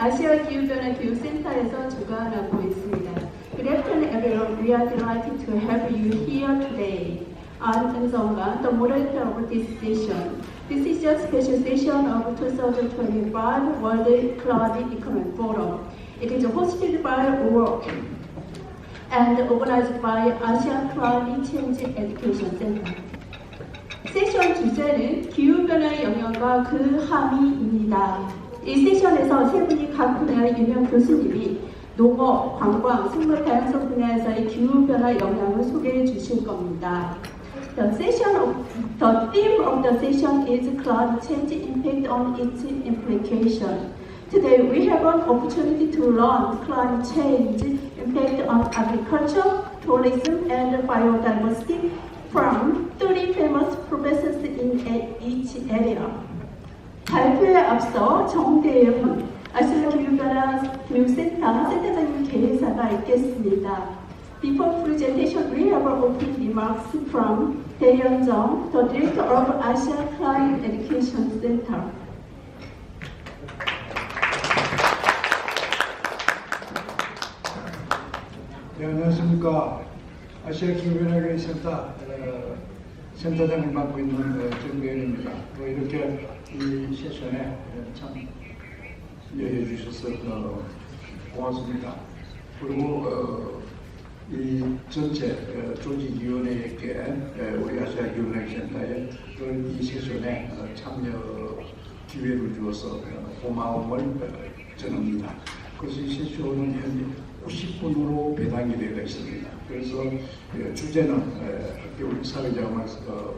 아시아기후변화교육센터에서 주관하고 있습니다. Good afternoon, everyone. We are delighted to have you here today. I'm Eun-Sung-Gan, the moderator of this session. This is a special session of 2025 World Cloud Economic Forum. It is hosted by WORK and organized by Asian Climate Change Education Center. 세션 주제는 기후변화의 영향과 그 함의입니다. 이 세션에서 세 분이 각 분야의 유명 교수님이 농업, 관광, 생물 다양성 분야에서의 기후변화 영향을 소개해 주실 겁니다. The theme of the session is climate change impact on its implication. Today we have an opportunity to learn climate change impact on agriculture, tourism, and biodiversity from 30 famous professors in each area. 발표에 앞서 정대훈 아시아기후변화교육센터 센터장님 개회사가 있겠습니다. Before presentation, we have opening remarks from Dae-yeon Jung, the director of Asia Climate Education Center. 네, 안녕하십니까. 아시아기후변화교육센터 센터장을 맡고 있는 정대현입니다. 이렇게 이 세션에 참 여해 주셔서 고맙습니다. 그리고 이 전체 조직위원회에게 우리 아시아기후변화센터에 이 세션에 참여 기회를 주어서 고마움을 전합니다. 그래서 이 세션은 현재 90분으로 배당이 되어 있습니다. 그래서 주제는 우리 사회자가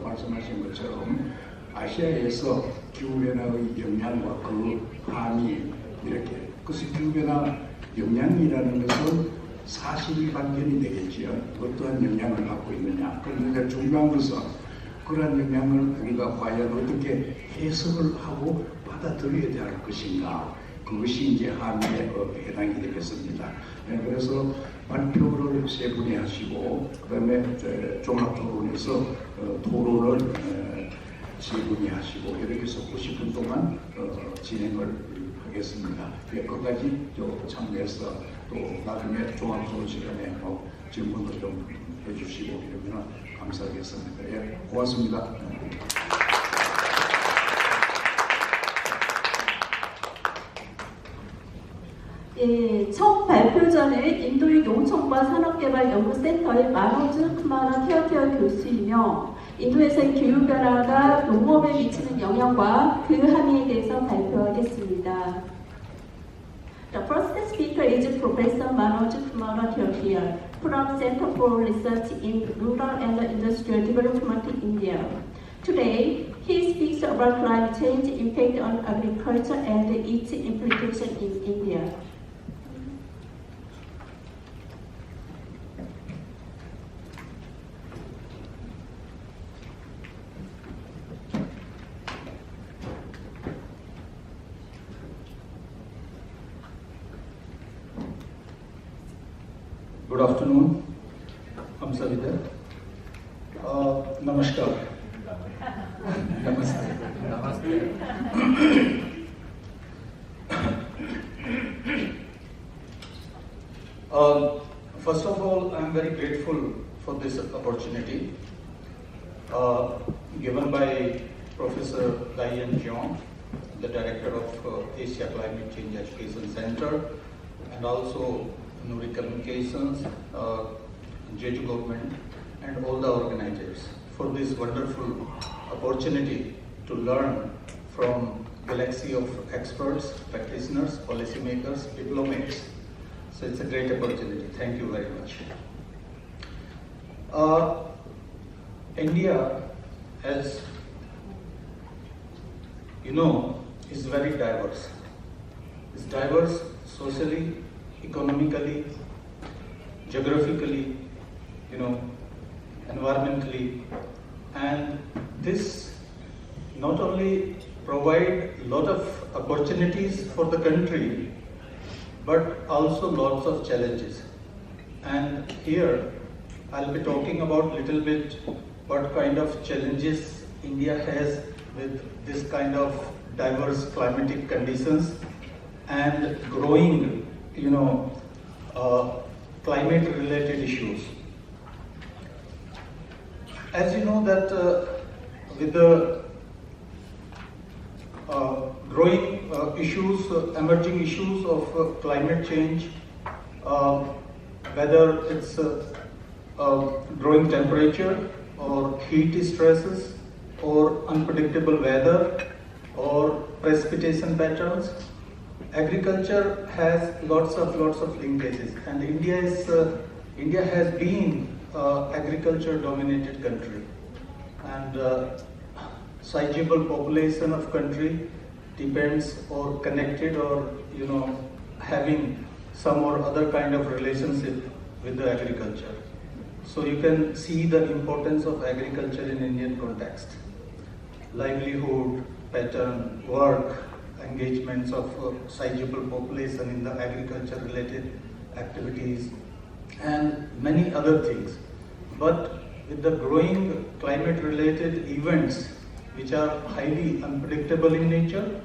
말씀하신 것처럼 아시아에서 기후변화의 영향과 그 함의 이렇게 그래서 기후변화 영향이라는 것은 사실관계이 되겠지요. 어떠한 영향을 갖고 있느냐. 그런데 중요한 것은 그러한 영향을 우리가 과연 어떻게 해석을 하고 받아들여야 할 것인가. 그것이 이제 함의에 해당이 되겠습니다. 그래서 발표를 세 분이 하시고 그다음에 종합토론에서 토론을 세 분이 하시고 이렇게 해서 90분 동안 진행을 하겠습니다. 끝까지 참여해서 또 나중에 종합토론 시간에 질문도 좀 해주시고 이러면 감사하겠습니다. 예, 고맙습니다. 예, 첫 발표 전에 인도의 농촌과 산업개발연구센터의 마노즈 쿠마라 케어케어 교수이며 인도에서의 기후변화가 농업에 미치는 영향과 그 함의에 대해서 발표하겠습니다. The first speaker is Professor Manoj Kumara Keokia from Center for Research in Rural and Industrial Development in India. Today, he speaks about climate change impact on agriculture and its implication in India. Good afternoon. Hamsavida. Namaskar. Namaste. Namaste. First of all, I am very grateful for this opportunity given by Professor Dae-yeon Jung, the director of Asia Climate Change Education Center, and also Nuri Communications, Jeju government, and all the organizers for this wonderful opportunity to learn from galaxy of experts, practitioners, policymakers, diplomats. So it's a great opportunity. Thank you very much. India, as you know, is very diverse. It's diverse socially, economically, geographically, environmentally, and this not only provide a lot of opportunities for the country, but also lots of challenges. And here I'll be talking about little bit what kind of challenges India has with this kind of diverse climatic conditions and growing, climate-related issues. As you know that with the growing emerging issues of climate change, whether it's growing temperature or heat stresses or unpredictable weather or precipitation patterns, agriculture has lots of linkages, and India has been agriculture dominated country, and sizable population of country depends or connected or having some or other kind of relationship with the agriculture. So you can see the importance of agriculture in Indian context. Livelihood, pattern, work, engagements of sizable population in the agriculture related activities and many other things. But with the growing climate related events which are highly unpredictable in nature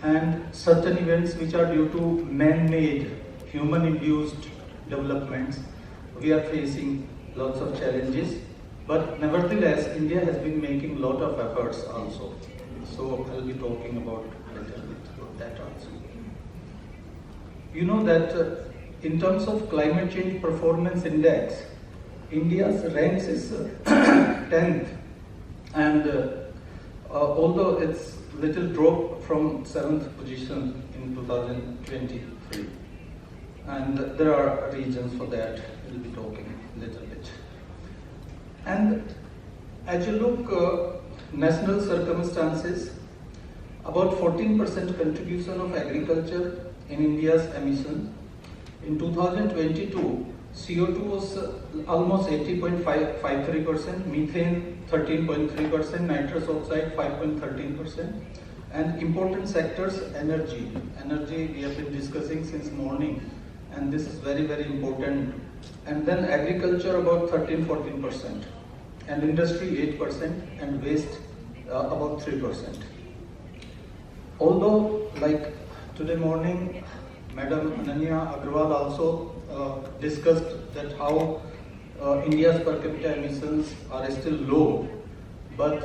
and certain events which are due to man-made, human-induced developments, we are facing lots of challenges. But nevertheless, India has been making a lot of efforts also. So I'll be talking about a little bit about that also. You know that in terms of climate change performance index, India's ranks is 10th, and although it's little drop from 7th position in 2023, and there are reasons for that. We'll be talking a little bit. And as you look national circumstances, about 14% contribution of agriculture in India's emission. In 2022, CO2 was almost 80.53%, methane 13.3%, nitrous oxide 5.13%, and important sectors, energy. Energy we have been discussing since morning, and this is very important. And then agriculture about 13-14%, and industry 8%, and waste about 3%. Although, like today morning, Madam Ananya Agrawal also discussed that how India's per capita emissions are still low, but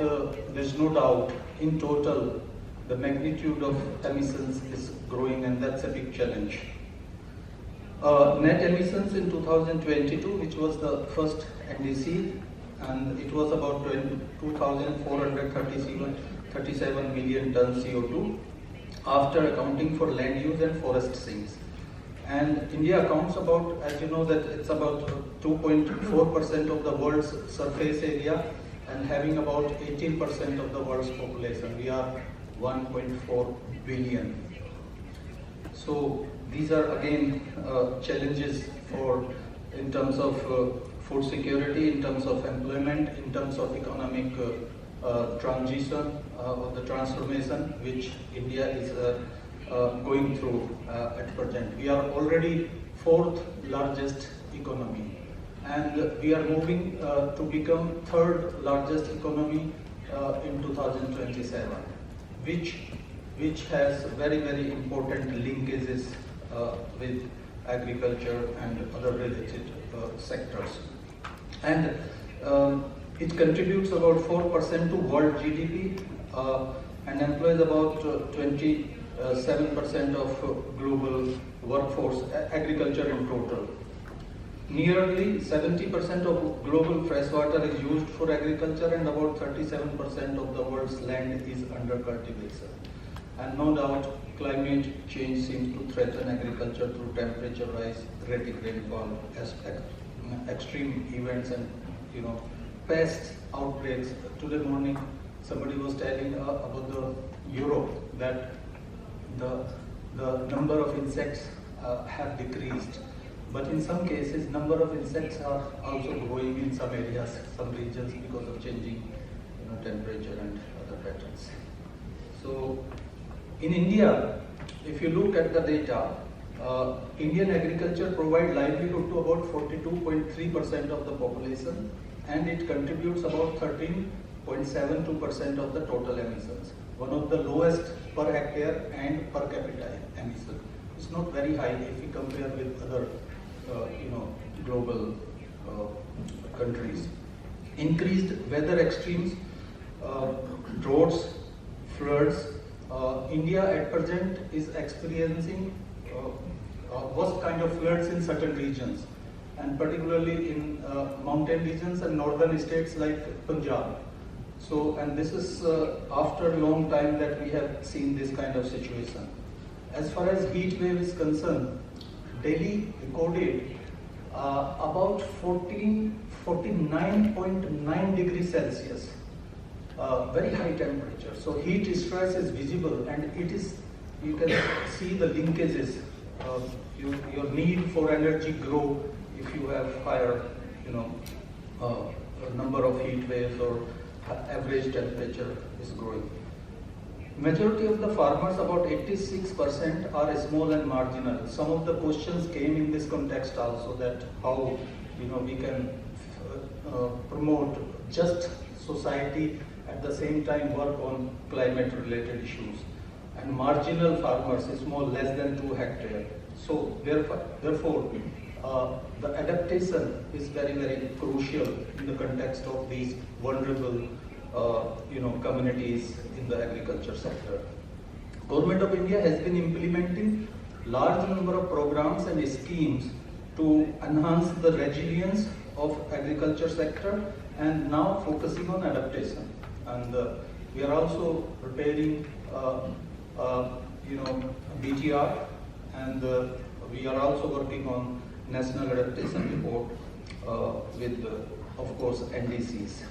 there's no doubt in total the magnitude of emissions is growing, and that's a big challenge. Net emissions in 2022, which was the first NDC, and it was about 2,437 million tons CO2 after accounting for land use and forest sinks. And India accounts about, as you know, that it's about 2.4% of the world's surface area and having about 18% of the world's population. We are 1.4 billion. So these are again challenges in terms of food security, in terms of employment, in terms of economic transition or the transformation which India is going through at present. We are already 4th largest economy, and we are moving to become 3rd largest economy in 2027, which has very important linkages with agriculture and other related sectors. And it contributes about 4% to world GDP and employs about 27% of global workforce, agriculture in total. Nearly 70% of global freshwater is used for agriculture, and about 37% of the world's land is under cultivation. And no doubt, climate change seems to threaten agriculture through temperature rise, erratic rainfall, extreme events, and pest outbreaks. Today morning, somebody was telling about the Europe that the number of insects have decreased, but in some cases, number of insects are also growing in some areas, some regions, because of changing temperature and other patterns. So in India, if you look at the data, Indian agriculture provides livelihood to about 42.3% of the population, and it contributes about 13.72% of the total emissions. one of the lowest per hectare and per capita emission. It's not very high if we compare with other global countries. Increased weather extremes, droughts, floods. India at present is experiencing worst kind of floods in certain regions, and particularly in mountain regions and northern states like Punjab. So, and this is after a long time that we have seen this kind of situation. As far as heat wave is concerned, Delhi recorded about 49.9 degrees Celsius, very high temperature. So heat stress is visible, and it is, you can see the linkages. Your need for energy grow if you have higher, number of heat waves, or average temperature is growing. Majority of the farmers, about 86%, are small and marginal. Some of the questions came in this context also, that how we can promote just society, at the same time work on climate related issues. And marginal farmers is more less than 2 hectares. So therefore the adaptation is very, very crucial in the context of these vulnerable communities in the agriculture sector. Government of India has been implementing large number of programs and schemes to enhance the resilience of agriculture sector, and now focusing on adaptation. And we are also preparing BTR, and we are also working on National Adaptation Report with, of course, NDCs.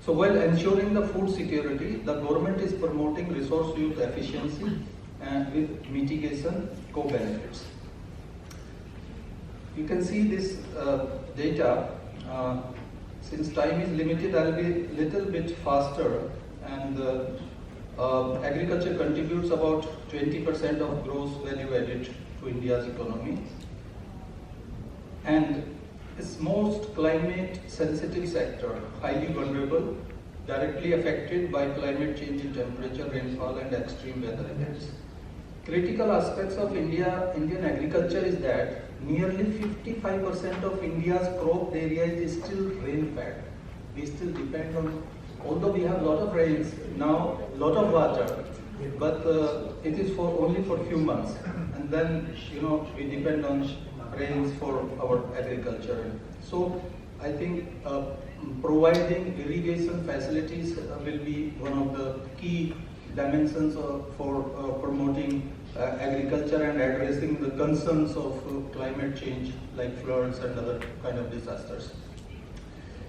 So while ensuring the food security, the government is promoting resource use efficiency and with mitigation co-benefits. You can see this data. Since time is limited, I'll be little bit faster. And agriculture contributes about 20% of gross value added to India's economy, and its most climate sensitive sector, highly vulnerable, directly affected by climate change in temperature, rainfall and extreme weather events. Critical aspects of Indian agriculture is that nearly 55% of India's crop area is still rain-fed. We still depend on, although we have a lot of rains, now a lot of water, but it is only for few months. And then, we depend on rains for our agriculture. So I think providing irrigation facilities will be one of the key dimensions for promoting agriculture and addressing the concerns of climate change like floods and other kind of disasters.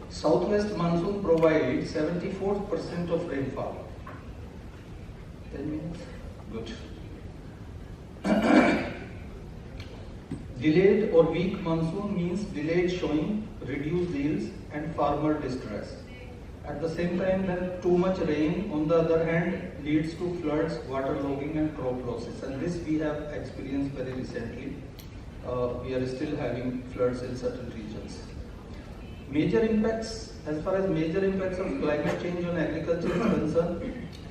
Southwest monsoon provides 74% of rainfall. 10 minutes? Good. Delayed or weak monsoon means delayed showing, reduced yields and farmer distress. At the same time, then too much rain, on the other hand, leads to floods, waterlogging and crop losses. And this we have experienced very recently. We are still having floods in certain regions. Major impacts, as far as major impacts of climate change on agriculture is concerned,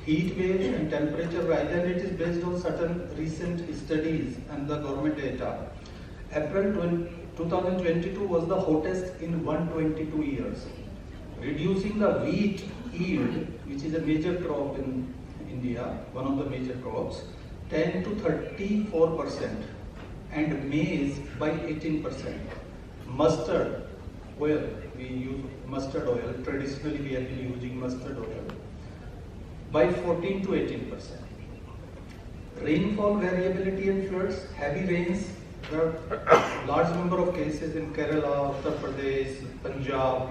heat waves and temperature rise, and it is based on certain recent studies and the government data. April 2022 was the hottest in 122 years. Reducing the wheat yield, which is a major crop in India, one of the major crops, 10 to 34%, and maize by 18%. Mustard oil, we use mustard oil, traditionally we have been using mustard oil, by 14 to 18%. Rainfall variability and floods, heavy rains, there are large number of cases in Kerala, Uttar Pradesh, Punjab.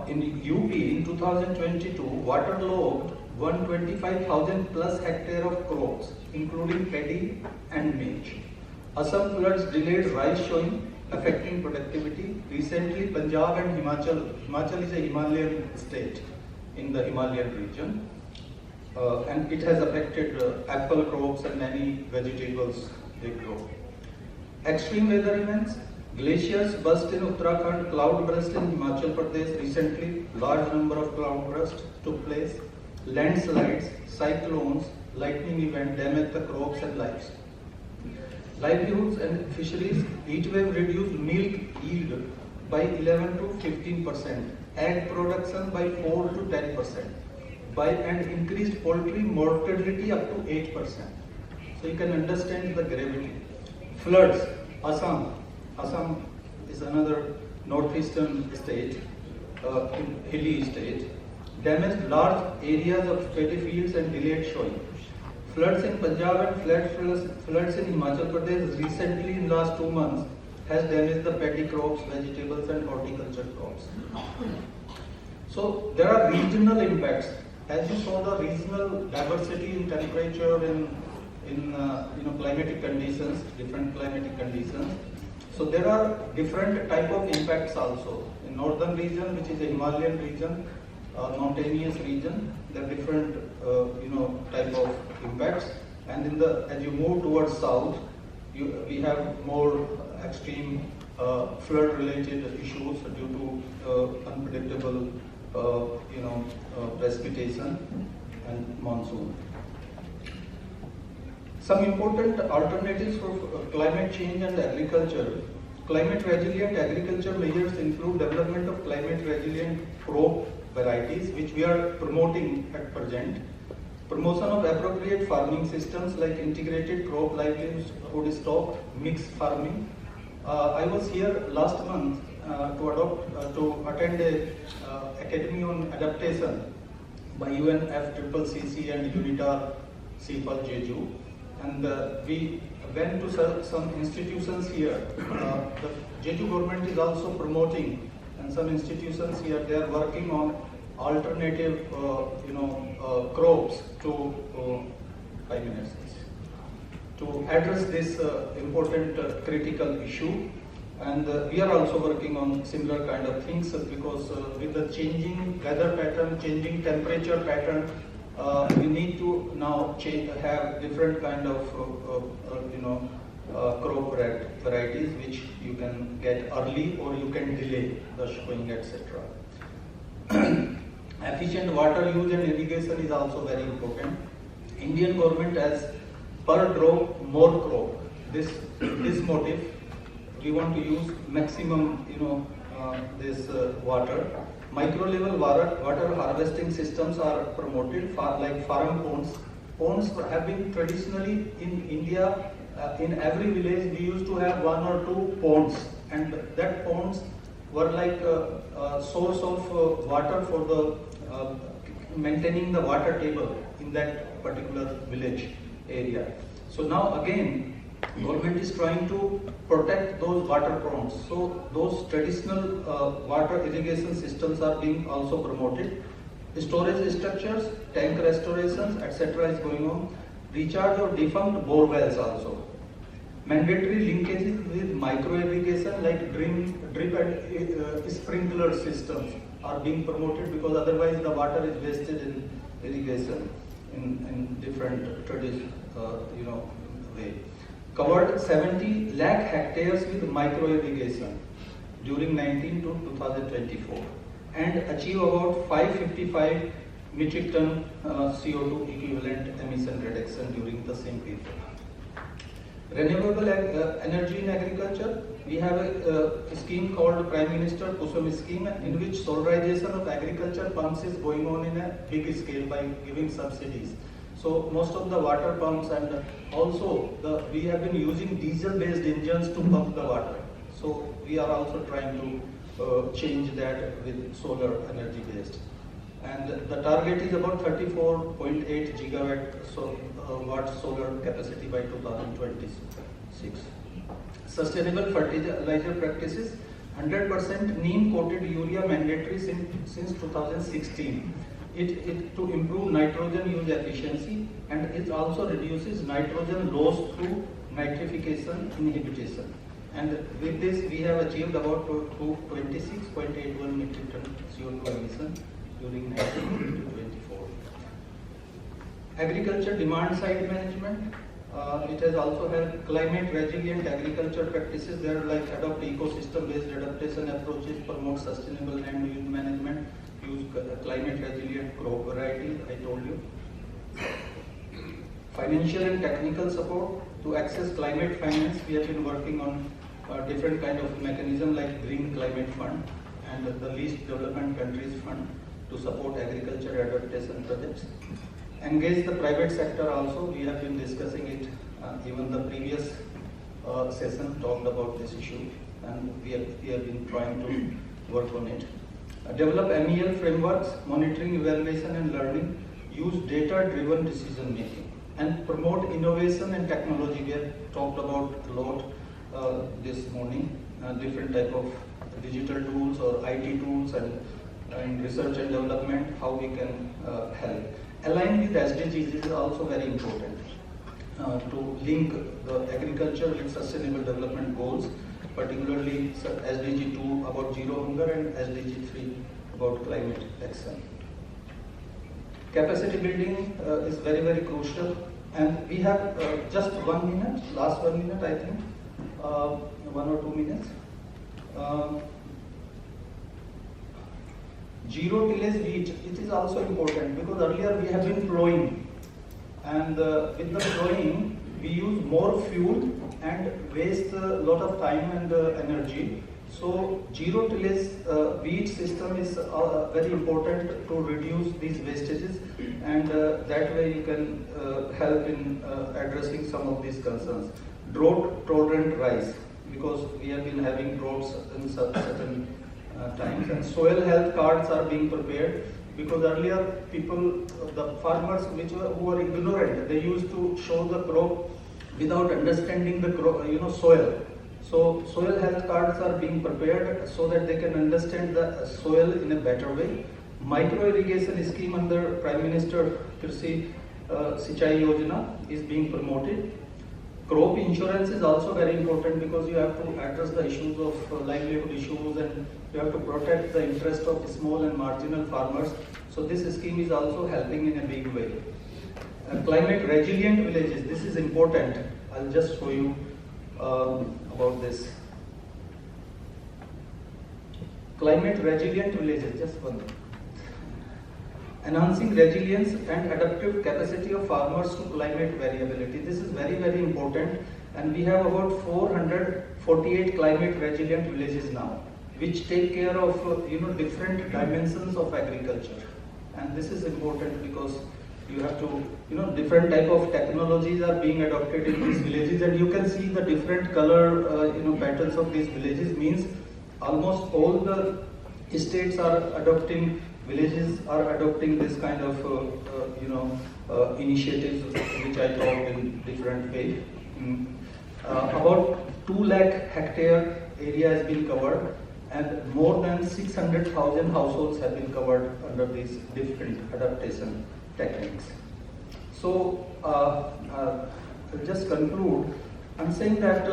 In UP in 2022, waterlogged 125,000 plus hectare of crops, including paddy and maize. Assam floods delayed rice showing, affecting productivity. Recently, Punjab and Himachal is a Himalayan state in the Himalayan region, and it has affected apple crops and many vegetables they grow. Extreme weather events. Glaciers burst in Uttarakhand, cloud burst in Himachal Pradesh recently, large number of cloud bursts took place. landslides, cyclones, lightning event damage the crops and lives. Livelihoods and fisheries, heat wave reduced milk yield by 11 to 15%, egg production by 4 to 10%, and increased poultry mortality up to 8%. So you can understand the gravity. Floods, Assam is another northeastern state, hilly state, damaged large areas of paddy fields and delayed sowing. Floods in Punjab and floods in Himachal Pradesh recently in last 2 months has damaged the paddy crops, vegetables and horticulture crops. So there are regional impacts. As you saw, the regional diversity in temperature in climatic conditions, different climatic conditions. So there are different type of impacts also. In northern region, which is a Himalayan region, mountainous region, there are different type of impacts. And as you move towards south, we have more extreme flood-related issues due to unpredictable precipitation and monsoon. Some important alternatives for climate change and agriculture. Climate resilient agriculture measures include development of climate resilient crop varieties, which we are promoting at present. Promotion of appropriate farming systems like integrated crop livelihood stock, mixed farming. I was here last month to attend a Academy on Adaptation by UNFCCC and UNITAR Jeju, and we went to some institutions here. The Jeju government is also promoting, and some institutions here they are working on alternative crops to 5 minutes to address this important critical issue. And we are also working on similar kind of things because with the changing weather pattern, changing temperature pattern, we need to now have different kind of crop varieties which you can get early or you can delay the sowing, etc. Efficient water use and irrigation is also very important. Indian government has per drop more crop. This motive, we want to use maximum this water. Micro level water harvesting systems are promoted, like farm ponds. Ponds have been traditionally in India, in every village we used to have 1 or 2 ponds, and that ponds were like a source of water for the maintaining the water table in that particular village area. So now again, government is trying to protect those water ponds. So those traditional water irrigation systems are being also promoted. Storage structures, tank restorations, etc. is going on. Recharge of defunct bore wells also. Mandatory linkages with micro irrigation like drip and sprinkler systems are being promoted, because otherwise the water is wasted in irrigation in different way. Covered 70 lakh hectares with micro irrigation during 19 to 2024 and achieve about 555 metric ton CO2 equivalent emission reduction during the same period. Renewable energy in agriculture, we have a scheme called Prime Minister Kusum scheme, in which solarization of agriculture pumps is going on in a big scale by giving subsidies. So most of the water pumps, and also we have been using diesel-based engines to pump the water. So we are also trying to change that with solar energy-based. And the target is about 34.8 gigawatt watt solar capacity by 2026. Sustainable fertilizer practices, 100% neem-coated urea mandatory since 2016. It to improve nitrogen use efficiency, and it also reduces nitrogen loss through nitrification inhibition. And with this, we have achieved about 26.81 metric ton CO2 emission during 19 to 24. Agriculture demand side management. It has also helped climate resilient agriculture practices. They are like adopt ecosystem based adaptation approaches, promote sustainable land use management, use climate resilient crop varieties, I told you. Financial and technical support to access climate finance. We have been working on different kind of mechanism like Green Climate Fund and the Least Development Countries Fund to support agriculture adaptation projects. Engage the private sector also. We have been discussing it. Even the previous session talked about this issue, and we have been trying to work on it. Develop MEL frameworks, monitoring, evaluation and learning. Use data-driven decision making and promote innovation and technology. We have talked about a lot this morning, different type of digital tools or IT tools and research and development, how we can help. Align with SDGs is also very important to link the agriculture with sustainable development goals, particularly SDG 2 about zero hunger and SDG 3 about climate action. Capacity building is very, very crucial, and we have just 1 minute, last 1 minute I think, 1 or 2 minutes. Zero tillage wheat, it is also important because earlier we have been plowing, and with the plowing we use more fuel and waste a lot of time and energy. So zero tillage wheat system is very important to reduce these wastages, and that way you can help in addressing some of these concerns. Drought tolerant rice, because we have been having droughts in certain times, and soil health cards are being prepared, because earlier people, the farmers who were ignorant, they used to show the crop without understanding the crop, soil. So soil health cards are being prepared so that they can understand the soil in a better way. Micro irrigation scheme under Prime Minister Krishi Sinchai Yojana is being promoted. Crop insurance is also very important because you have to address the issues of livelihood issues, and you have to protect the interest of small and marginal farmers. So this scheme is also helping in a big way. Climate resilient villages, this is important. I'll just show you about this. Climate resilient villages, just one minute. Enhancing resilience and adaptive capacity of farmers to climate variability. This is very, very important, and we have about 448 climate resilient villages now, which take care of different dimensions of agriculture. And this is important because you have to, different type of technologies are being adopted in these villages, and you can see the different color, patterns of these villages. Means almost all the states are adopting, villages are adopting this kind of, initiatives, which I talked in different ways. About 2 lakh hectare area has been covered, and more than 600,000 households have been covered under these different adaptation techniques. So, I'll just conclude. I'm saying that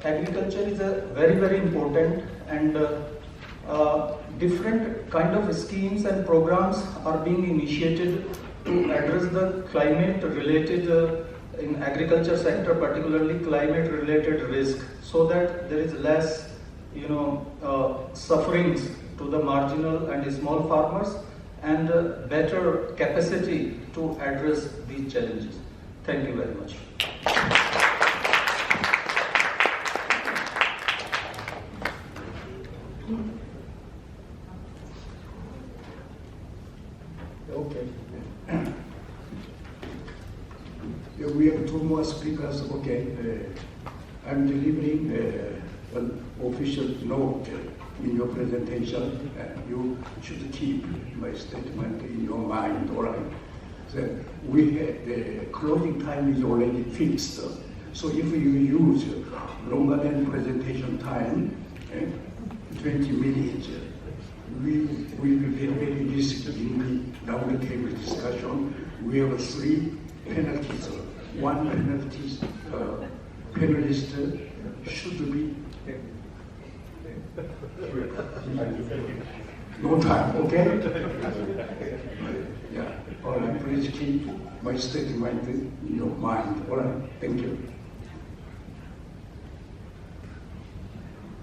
agriculture is a very, very important, and different kind of schemes and programs are being initiated to address the climate related in agriculture sector, particularly climate related risk, so that there is less sufferings to the marginal and small farmers, and better capacity to address these challenges. Thank you very much. Okay. We have 2 more speakers. Okay. I'm delivering an official note in your presentation. You should keep my statement in your mind, all right? So the closing time is already fixed. So if you use longer than presentation time, 20 minutes, we will be very risky in the round table discussion. We have 3 penalties. 1 panelist should be no time, okay? Yeah, all right, please keep my statement in your mind, all right? Thank you.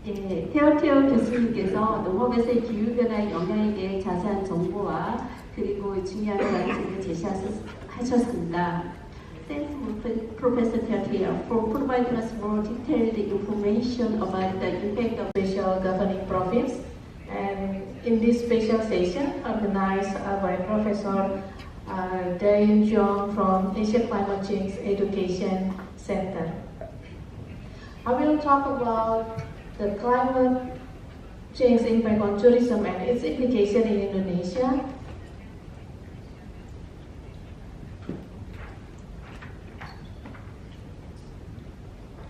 예, 태어태어 교수님께서 농업에서의 기후변화의 영향에 대해 자세한 정보와 그리고 중요한 관점을 제시하셨습니다. Thanks, Professor Teotiao, for providing us more detailed information about the impact of special governing province. And in this special session, organized by Professor Dayan Jong from Asia Climate Change Education Center. I will talk about the climate change impact on tourism and its implication in Indonesia.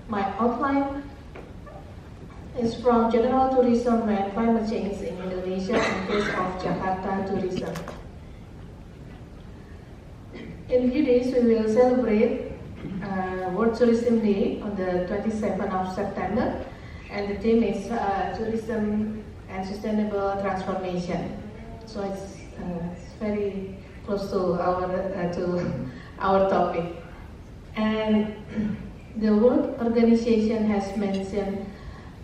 My outline is from general tourism and climate change in Indonesia in case of Jakarta tourism. In a few days, we will celebrate World Tourism Day on the 27th of September, and the theme is tourism and sustainable transformation. So it's very close to our topic. And the World Organization has mentioned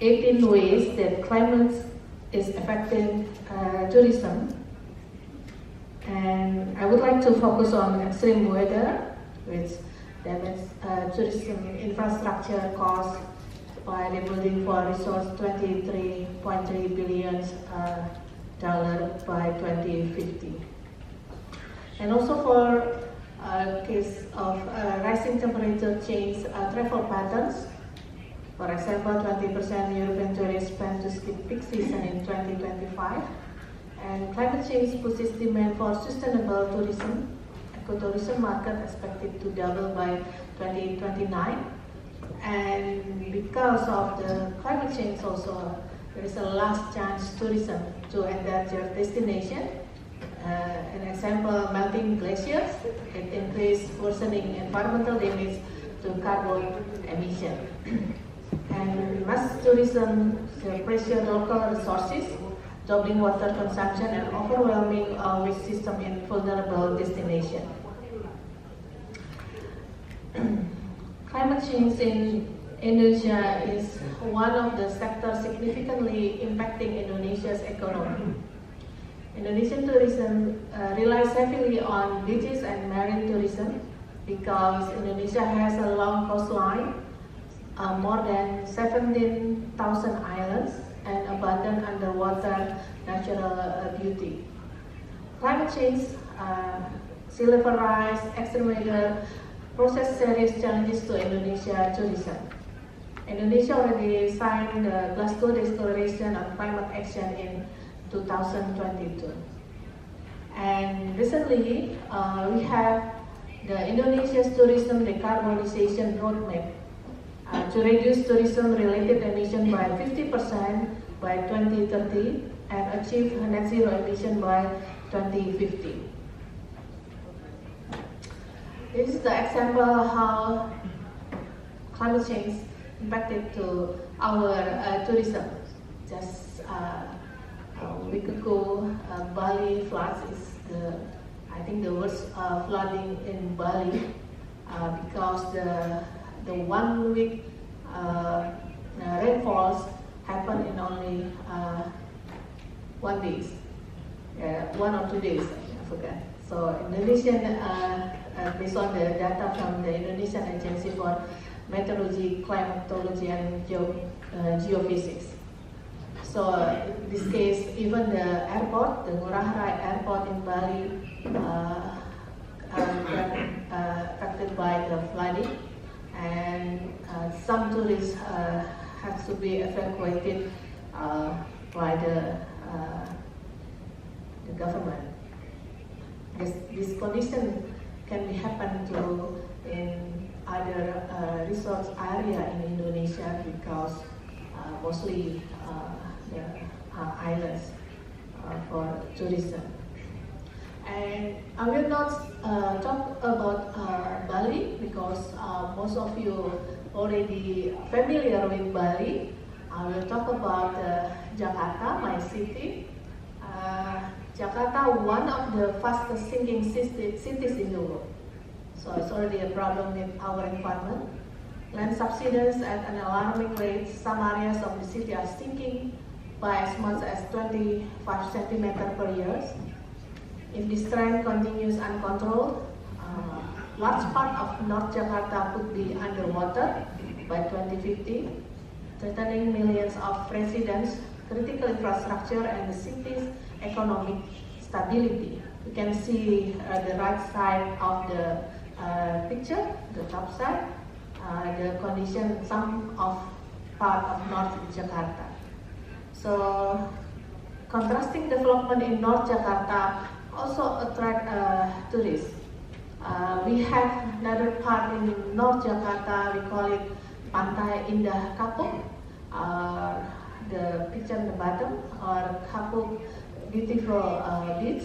18 ways that climate is affecting tourism. And I would like to focus on extreme weather, which damage tourism infrastructure costs by rebuilding for resource $23.3 billion by 2050. And also for case of rising temperature change travel patterns. For example, 20% European tourists plan to skip peak season in 2025. And climate change pushes demand for sustainable tourism. Ecotourism market expected to double by 2029. And because of the climate change also, there is a last chance tourism to endanger destination. An example, melting glaciers, it increase worsening environmental damage to carbon emission. And mass tourism pressure local resources, doubling water consumption and overwhelming waste system in vulnerable destinations. Climate change in Indonesia is one of the sectors significantly impacting Indonesia's economy. Indonesian tourism relies heavily on beaches and marine tourism because Indonesia has a long coastline, more than 17,000 islands, and abundant underwater natural beauty. Climate change, sea level rise, extreme weather pose serious challenges to Indonesia tourism. Indonesia already signed the Glasgow Declaration on Climate Action in 2022. And recently, we have the Indonesia's Tourism Decarbonization Roadmap to reduce tourism-related emissions by 50% by 2030 and achieve net zero emission by 2050. This is the example how climate change impacted to our tourism. Just a week ago, Bali floods is I think the worst flooding in Bali because the 1 week rainfalls happen in only 1 day, 1 or 2 days, I forgot. So Indonesian, based on the data from the Indonesian Agency for Meteorology, Climatology and Geophysics. So in this case, even the airport, the Ngurah Rai Airport in Bali, affected by the flooding, and some tourists have to be evacuated by the government. This condition can be happen to in other resort area in Indonesia because mostly the islands for tourism. And I will not talk about Bali because most of you already familiar with Bali. I will talk about Jakarta, my city. Jakarta, one of the fastest sinking cities in the world. So it's already a problem with our environment. Land subsidence at an alarming rate. Some areas of the city are sinking by as much as 25 centimeters per year. If this trend continues uncontrolled, large part of North Jakarta could be underwater by 2050, threatening millions of residents, critical infrastructure, and the city's economic stability. You can see the right side of the picture, the top side, the condition, some of part of North Jakarta. So, contrasting development in North Jakarta also attract tourists. We have another part in North Jakarta, we call it Pantai Indah Kapuk, the picture on the bottom, or Kapuk beautiful beach,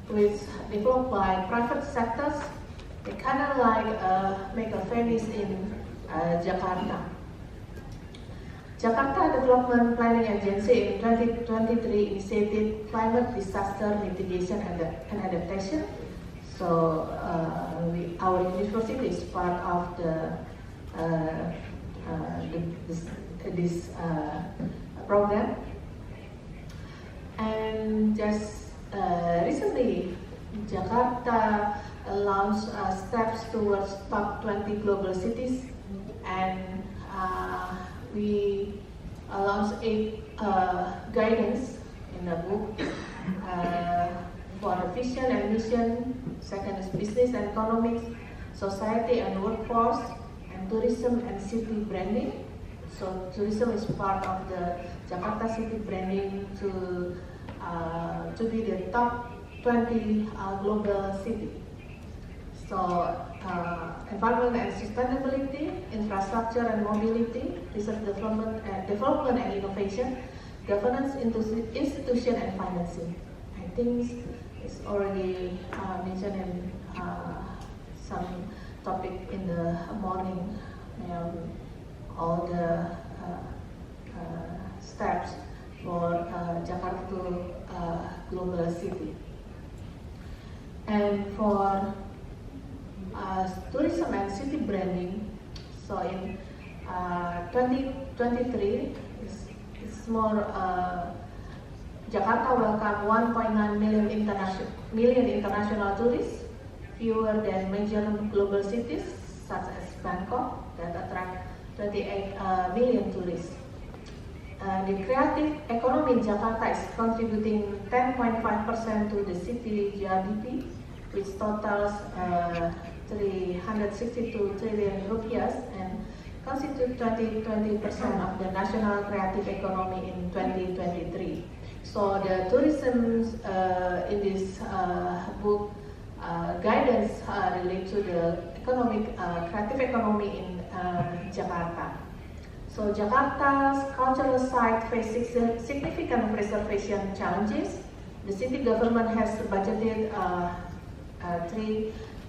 which developed by private sectors. They kind of like make a Venice in Jakarta. Jakarta Development Planning Agency in 2023 initiated climate disaster mitigation and adaptation. So our university is part of this program. And just recently, Jakarta launched steps towards top 20 global cities, and we launched 8 guidance in the book for the vision and mission. Second is business and economics, society and workforce, and tourism and city branding. So tourism is part of the Jakarta city branding to be the top 20 global city. So environment and sustainability, infrastructure and mobility, research development and innovation, governance, institution and financing. I think it's already mentioned in some topic in the morning. All the steps for Jakarta to global city. And for tourism and city branding, so in 2023, it's more Jakarta welcomed 1.9 million international tourists, fewer than major global cities such as Bangkok that attract 28 million tourists. The creative economy in Jakarta is contributing 10.5% to the city GDP, which totals 362 trillion rupiah and constitute 20% of the national creative economy in 2023. So the tourism in this book guidance relate to the creative economy in Jakarta. So Jakarta's cultural site faces significant preservation challenges. The city government has budgeted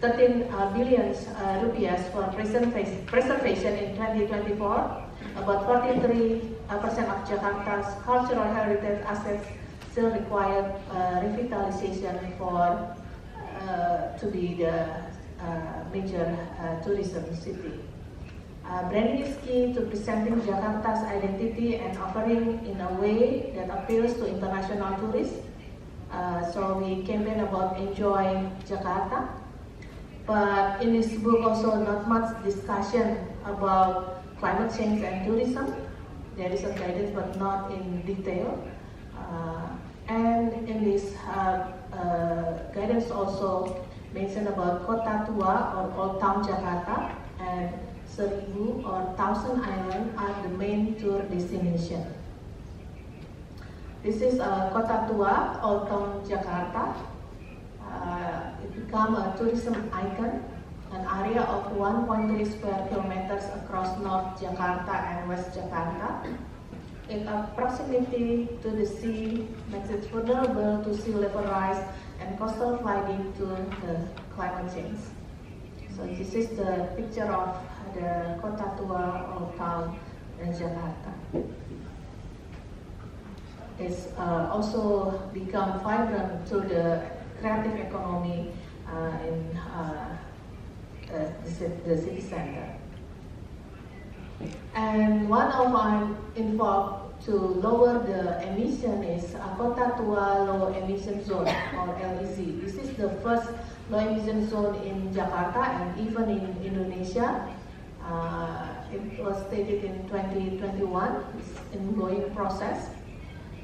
13 billion rupiah for preservation in 2024. About 43% of Jakarta's cultural heritage assets still require revitalization for to be the major tourism city. Branding is key to presenting Jakarta's identity and offering in a way that appeals to international tourists. So we campaign about Enjoy Jakarta. But in this book also not much discussion about climate change and tourism. There is a guidance but not in detail. And in this guidance also mentioned about Kota Tua or Old Town Jakarta and 1000 or 1000 Island are the main tour destination. This is Kota Tua, Old Town Jakarta. It became a tourism icon, an area of 1.3 square kilometers across North Jakarta and West Jakarta. Its proximity to the sea makes it vulnerable to sea level rise and coastal flooding to the climate change. So this is the picture of the Kota Tua Old Town in Jakarta. It's also become vibrant to the creative economy in the city center. And one of our efforts to lower the emission is Kota Tua Low Emission Zone, or LEZ. This is the first low emission zone in Jakarta and even in Indonesia. It was stated in 2021. It's an ongoing process.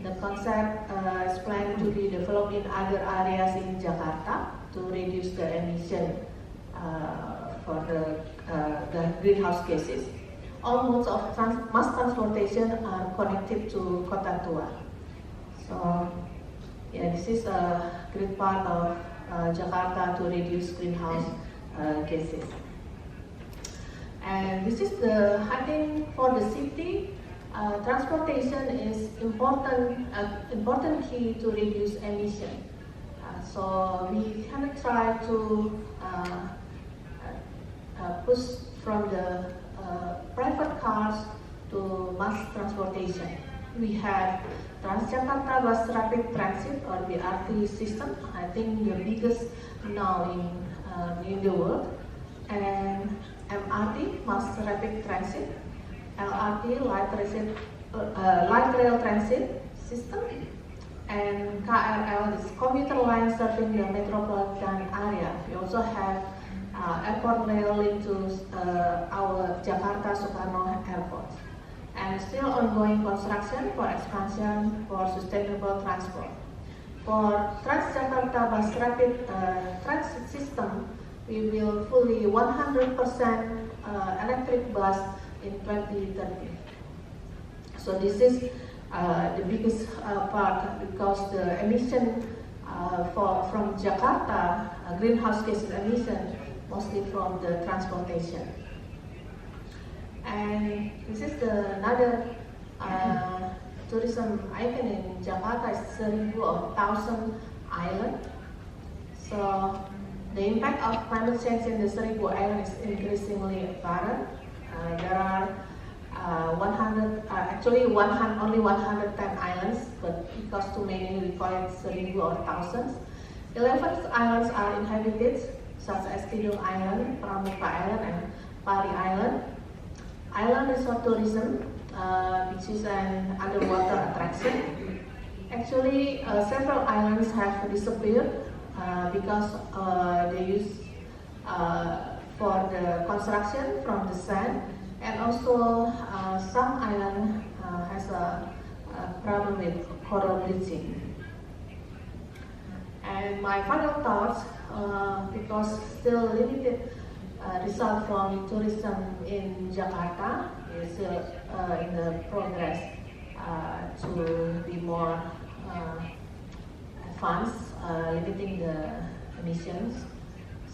The concept is planned to be developed in other areas in Jakarta to reduce the emission for the greenhouse gases. All modes of mass transportation are connected to Kota Tua. So, yeah, this is a great part of Jakarta to reduce greenhouse gases. And this is I think for the city, transportation is important key to reduce emission. So we kind of try to push from the private cars to mass transportation. We have Transjakarta Bus Rapid Transit, or BRT system, I think the biggest now in the world, and MRT, Mass Rapid Transit, LRT, Light Rail Transit system, and KRL is commuter line serving the metropolitan area. We also have airport rail into our Jakarta Soekarno Airport, and still ongoing construction for expansion for sustainable transport. For Transjakarta Bus Rapid Transit system, we will fully 100% electric bus in 2030. So this is the biggest part, because the emission from Jakarta, greenhouse gas emission, mostly from the transportation. And this is another tourism icon in Jakarta, is 1,000 or 1,000 island. So the impact of climate change in the 1,000 island is increasingly apparent. There are only 110 islands, but because too many, we call it 1,000 or thousands. 11 islands are inhabited, such as Tidung Island, Pramuka Island, and Pari Island. Island resort tourism, which is an underwater attraction. Actually, several islands have disappeared because they use for the construction from the sand, and also some island has a problem with coral bleaching. And my final thoughts, because still limited result from tourism in Jakarta, is in the progress to be more advanced, limiting the emissions.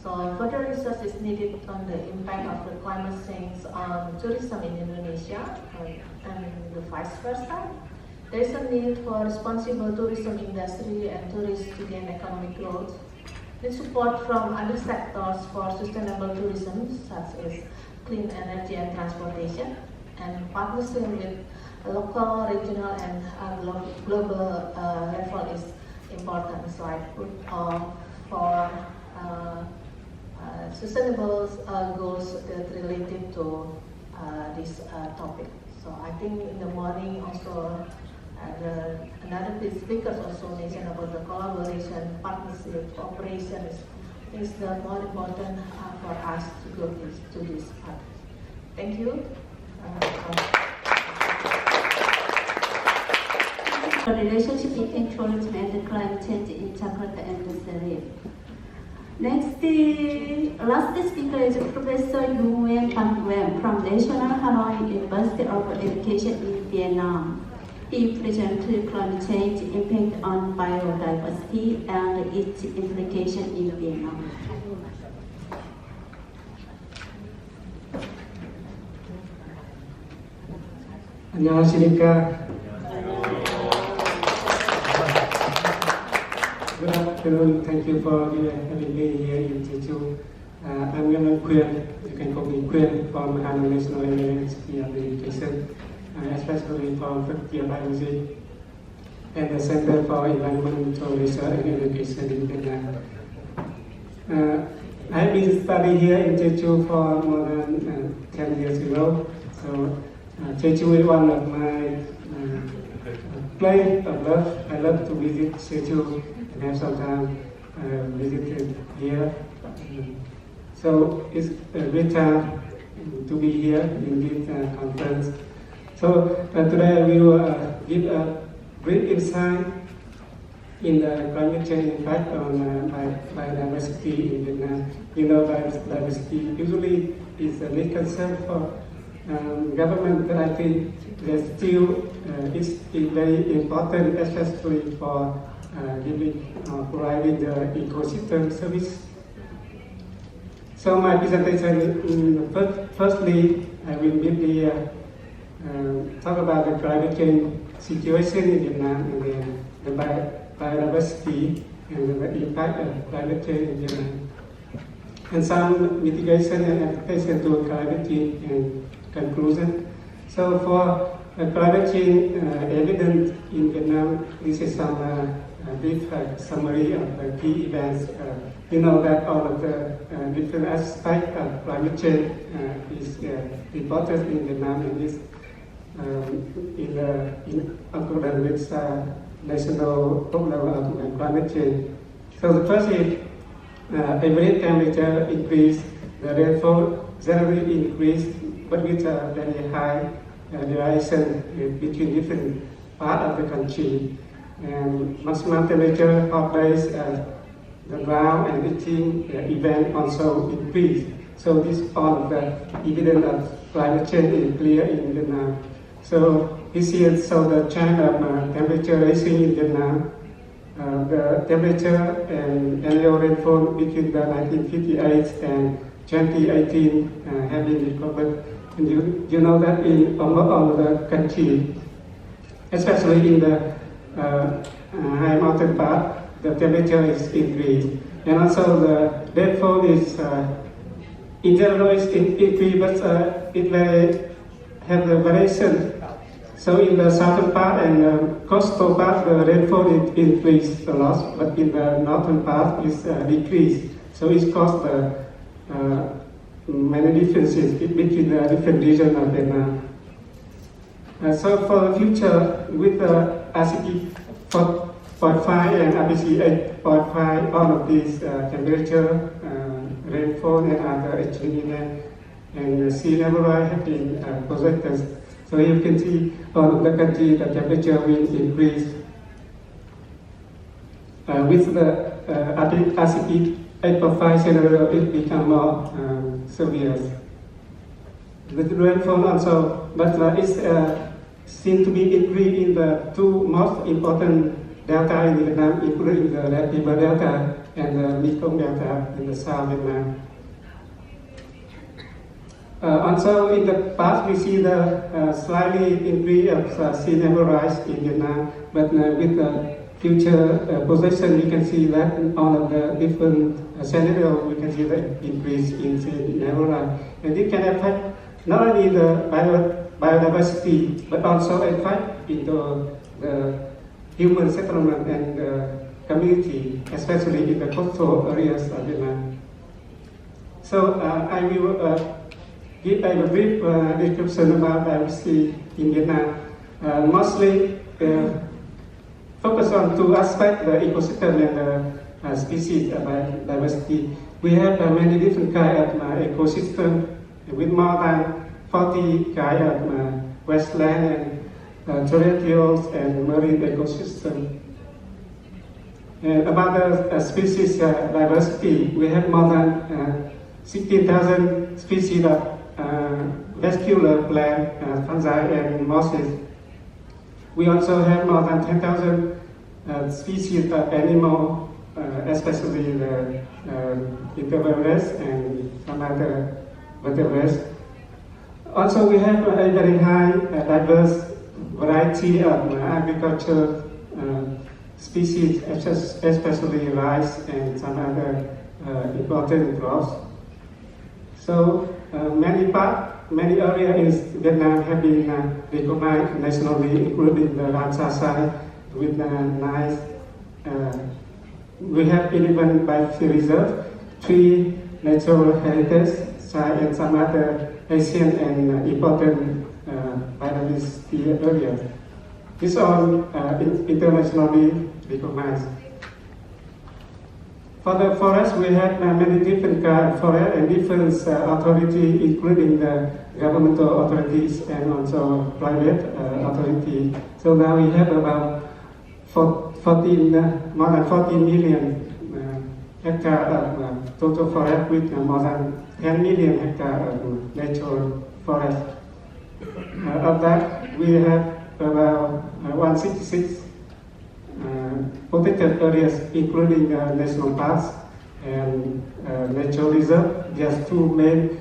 So further research is needed on the impact of the climate change on tourism in Indonesia and the vice versa. There is a need for responsible tourism industry and tourists to gain economic growth. The support from other sectors for sustainable tourism, such as clean energy and transportation, and partnership with local, regional, and global level is important. So I put for sustainable goals that related to this topic. So I think in the morning also another speakers also mentioned about the collaboration, partnership, cooperation is the more important for us to go to this part. Thank you. The relationship between tourism and climate change in Jakarta and the Serif. Last speaker is Professor Nguyen Van Nguyen from National Hanoi University of Education in Vietnam. He presented climate change impact on biodiversity and its implication in Vietnam. 안녕하십니까. Good afternoon. Thank you for having me here in Jeju. I'm Nguyen Nguyen. You can call me Nguyen from Hanoi National University of Education, especially from Faculty of Biology and the Center for Environmental Research and Education in Vietnam. I have been studying here in Jeju for more than 10 years ago. So Jeju is one of my place of love. I love to visit Jeju and have some time visited here. So it's a great time to be here in this conference. So today we will give a brief insight in the climate change impact on biodiversity in Vietnam. You know, biodiversity usually is a big concern for government, but I think that still is very important, especially for providing the ecosystem service. So my presentation, firstly, I will briefly talk about the climate change situation in Vietnam and then the biodiversity and the impact of climate change in Vietnam, and some mitigation and adaptation to climate change and conclusion. So for climate change evidence in Vietnam, this is some brief summary of the key events. You know that all of the different aspects of climate change is reported in Vietnam and is in accordance with national program of climate change. So the first is average temperature increase, the rainfall generally increase, but with a very high variation between different parts of the country. And maximum temperature, hot days, the ground and heating event also increase. So this all of the evidence of climate change is clear in Vietnam. So this year, so the trend of temperature rising in Vietnam, the temperature and annual rainfall between the 1958 and 2018 have been recovered. And you know that in almost all of the country, especially in the high mountain part, the temperature is increased. And also the rainfall is, in general, is increased, but it may have the variation. So in the southern part and coastal part, the rainfall is increased a lot, but in the northern part is decreased. So it's caused many differences between the different regions of Vietnam. So for the future, with the RCP 4.5 and RPC 8.5, all of these temperature, rainfall and other extreme events and sea level rise have been projected. So you can see all of the country, the temperature will increase. With the RCP 8.5 scenario, it becomes more severe. With rainfall also, but it's seems to be increased in the two most important delta in Vietnam, including the Red River Delta and the Mekong Delta in the South Vietnam. Also, in the past, we see the slightly increase of sea level rise in Vietnam, but with the future projection, we can see that in all of the different scenarios, we can see the increase in sea level rise. And it can affect not only the biodiversity, but also affect into the human settlement and community, especially in the coastal areas of Vietnam. So I will give a brief description about biodiversity in Vietnam. Mostly focus on two aspects, the ecosystem and the species biodiversity. We have many different kinds of ecosystem with more than 40 kinds of wetland and terrestrials and marine ecosystem. And about the species diversity, we have more than 16,000 species of vascular plant, fungi and mosses. We also have more than 10,000 species of animal, especially the invertebrates and some other vertebrates. Also, we have a very high diverse variety of agriculture species, especially rice and some other important crops. So many areas in Vietnam have been recognized nationally, including the Ramsar site with nice. We have 11 biosphere reserves, 3 natural heritage site and some other ancient and important biodiversity areas. This all internationally recognized. For the forest, we have many different kind of forest and different authorities, including the governmental authorities and also private authorities. So now we have about more than 14 million hectares of total forest with more than 10 million hectares of natural forest. Of that, we have about 166 protected areas, including national parks and natural reserve. Just two main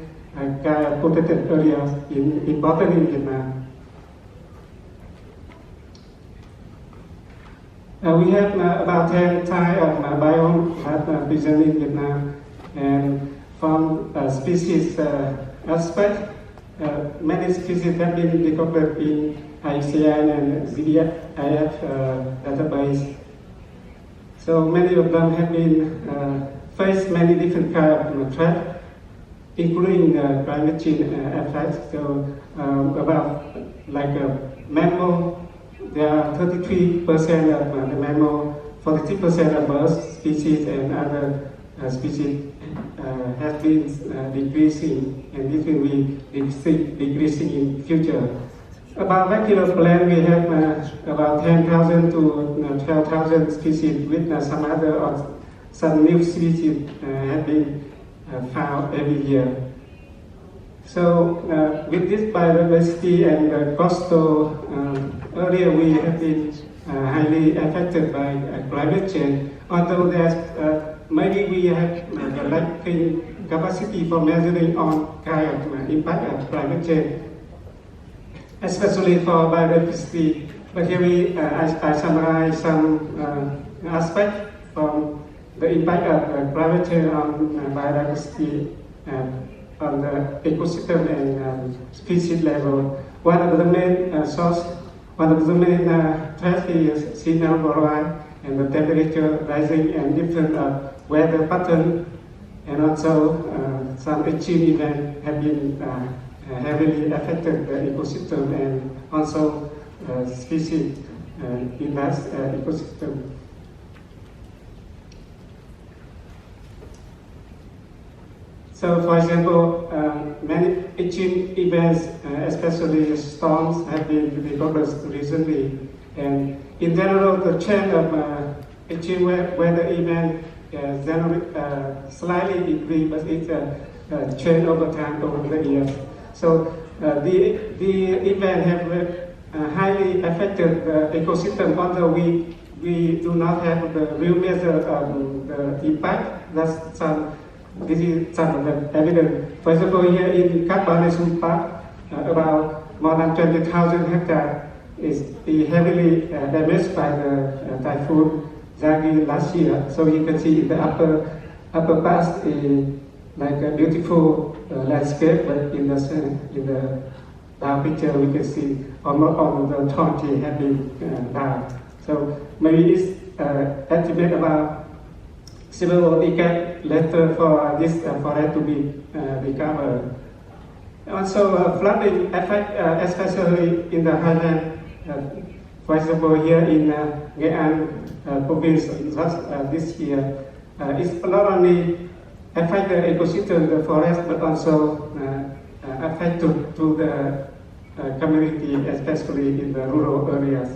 protected areas important in Vietnam. We have about 10 types of biomes present in Vietnam, and from species aspect, many species have been recorded in IUCN and ZDF database. So many of them have been faced many different kinds of threats, including climate change effects. So about like mammal, there are 33% of the mammal, 43% of bird species and other species has been decreasing, and this will be decreasing in future. About regular plant, we have about 10,000 to 12,000 species, with some other or some new species have been found every year. So with this biodiversity and the coastal area, we have been highly affected by climate change. Although there's maybe we have lacking capacity for measuring on kind of impact of climate change, especially for biodiversity. But here I summarize some aspects from the impact of climate change on biodiversity on the ecosystem and species level. One of the main threats is sea level rise and the temperature rising and different weather pattern, and also some extreme events have been heavily affected the ecosystem and also species in that ecosystem. So, for example, many extreme events, especially storms, have been recorded recently. And in general, the trend of extreme weather events generally slightly decreased, but it's a trend over time, over the years. So the event have highly affected the ecosystem, although we do not have the real measure of the impact. This is some of the evidence. For example, here in Cat Ba National Park, about more than 20,000 hectares is heavily damaged by the typhoon Yagi last year. So you can see in the upper part like a beautiful landscape, but in the down picture we can see almost all of the 20 have been down. So maybe it's estimate about several decades later for this forest to be recovered. Also, flooding affect, especially in the highland. For example, here in Nghệ An province this year, it's not only affect the ecosystem, the forest, but also affect to the community, especially in the rural areas.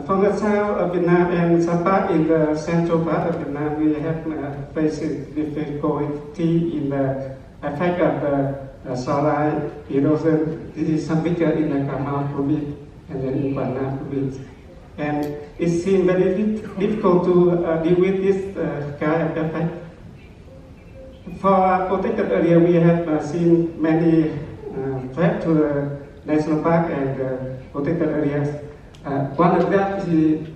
From the south of Vietnam and some part in the central part of Vietnam, we have faced difficulty in the effect of the soil erosion. This is some picture in the Cà Mau province and then in Quảng Nam province. And it seems very difficult to deal with this kind of effect. For protected area, we have seen many threats to the national park and protected areas. One of that is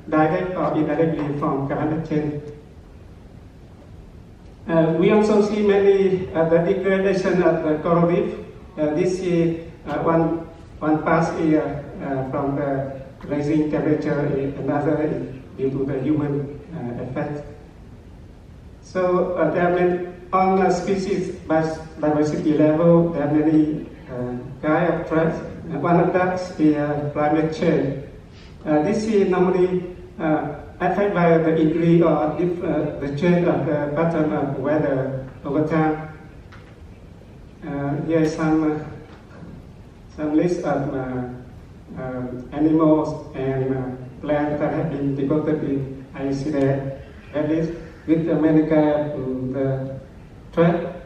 direct or indirectly from climate change. We also see many the degradation of the coral reef. This is one part is from the rising temperature, another is due to the human effect. So there are many, on a species diversity level, there are many kind of threats. One of that is climate change. This is normally affected by the degree or the change of the pattern of weather over time. Here is some list of animals and plants that have been decoded in IUCN. That is, with America, the threat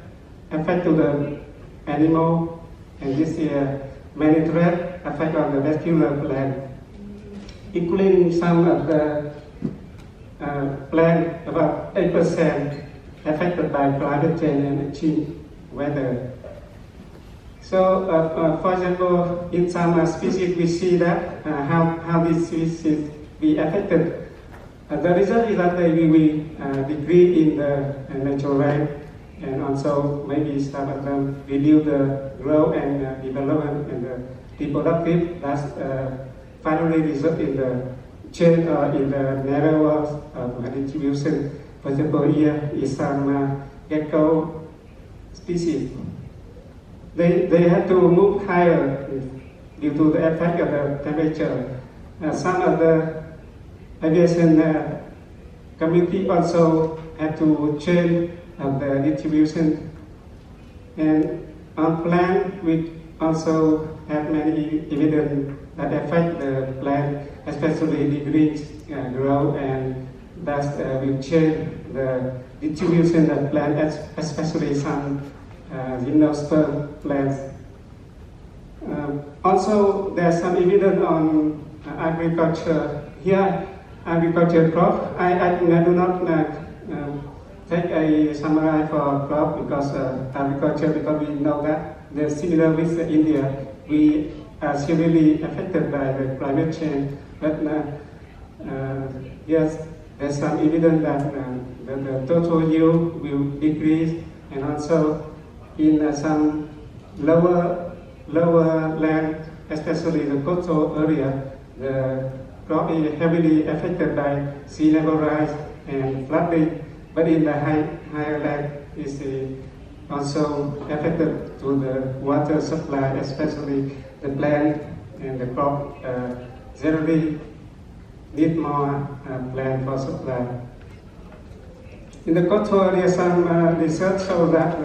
affect to the animal, and this year many threats affect on the vascular plant, including some of the plant, about 8% affected by climate change and extreme weather. So, for example, in some species we see that how these species be affected. The result is that they will decrease in the natural range, and also maybe some of them reduce the growth and development and the reproductive. That's finally result in the change in the narrower distribution. For example, here is some gecko species. They have to move higher due to the effect of the temperature. Some of the aviation community also have to change the distribution. And on plant, we also have many evidence that affect the plant, especially the green growth, and that will change the distribution of plant, especially some gymnosperm plants. Also, there's some evidence on agriculture. Here, agriculture crop. I do not take a summary for crop because agriculture, because we know that they're similar with India. We are severely affected by the climate change, but yes, there's some evidence that the total yield will decrease, and also in some lower land, especially the coastal area, the crop is heavily affected by sea level rise and flooding, but in the higher land is also affected to the water supply, especially the plant and the crop generally need more plant for supply. In the coastal area, some research shows that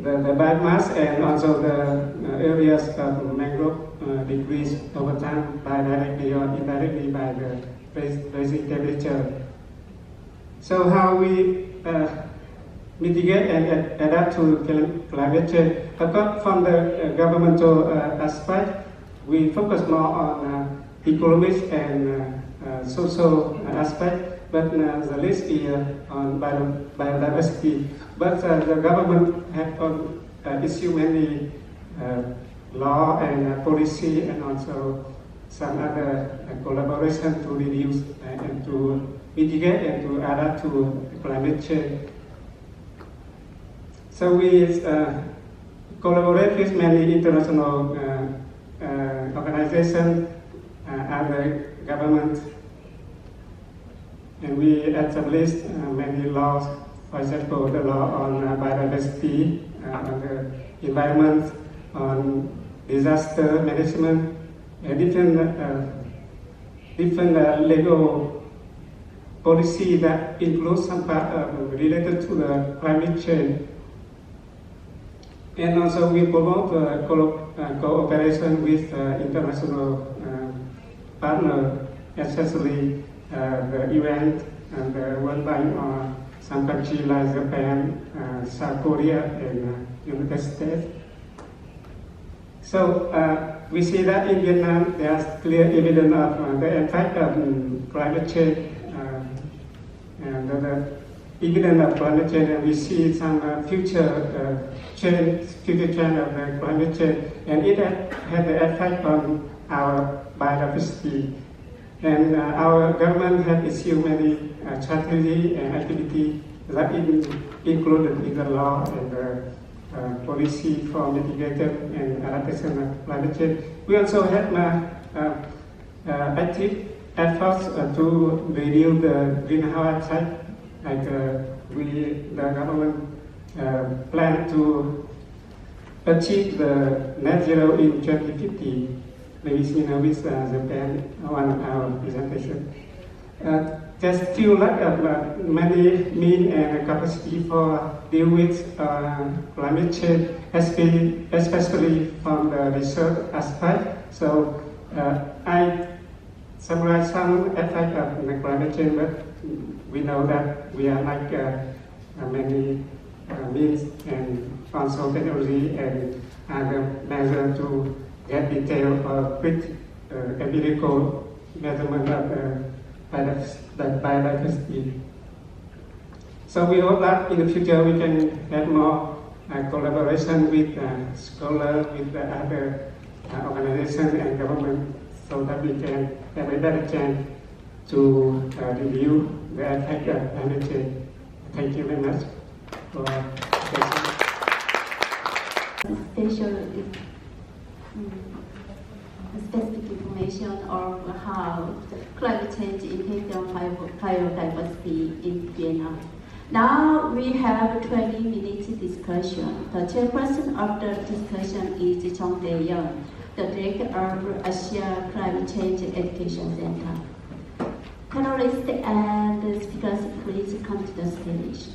the biomass and also the areas of mangrove decrease over time by directly or indirectly by the rising temperature. So how we mitigate and adapt to climate change? Apart from the governmental aspect, we focus more on economic and social aspect, but the list is on biodiversity. But the government have issued many law and policy, and also some other collaboration to reduce and to mitigate and to adapt to climate change. So we collaborate with many international organizations and the government, and we established many laws. For example, the law on biodiversity, on the environment, on disaster management, different legal policy that includes some part related to the climate change. And also we promote cooperation with international partners, especially the UN and the World Bank, or some countries like Japan, South Korea, and United States. So we see that in Vietnam there's clear evidence of the impact of climate change, and the evidence of climate change, and we see some future trend of the climate change, and it had the effect on our biodiversity. And our government has issued many strategy and activity that is included in the law and the policy for mitigation and adaptation of climate change. We also have active efforts to reduce the greenhouse like the government plan to achieve the net zero in 2050. Maybe with Japan, one our presentation. There's still lack of many means and capacity for deal with climate change, especially from the research aspect. So I summarize some effects of the climate change, but we know that we are like many means and also technology and other measures to get detailed or quick empirical measurement of biodiversity. So we hope that in the future we can have more collaboration with scholars, with the other organizations and government, so that we can have a better chance to review the effect of climate change. Thank you very much for specific information of how climate change impacts on biodiversity in Vietnam. Now we have 20 minutes discussion. The chairperson of the discussion is Chong Tae-yeon, the director of Asia Climate Change Education Center. Panelists and speakers, please come to the stage.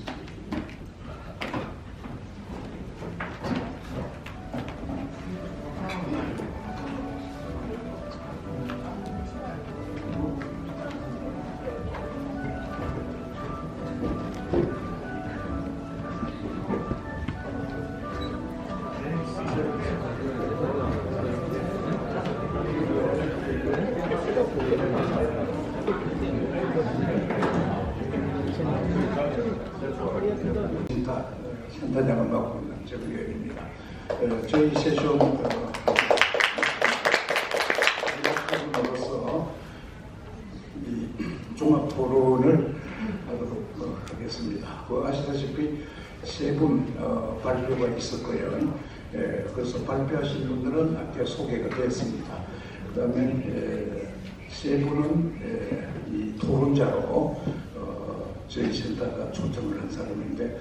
센터장을 맡고 있는 제부위원입니다. 저희 세션 으로서 이 종합 토론을 하도록 하겠습니다. 아시다시피 세 분 발표가 있었고요. 그래서 발표하신 분들은 앞에 소개가 됐습니다. 그 다음에 세 분은 이 토론자로 저희 센터가 초청을 한 사람인데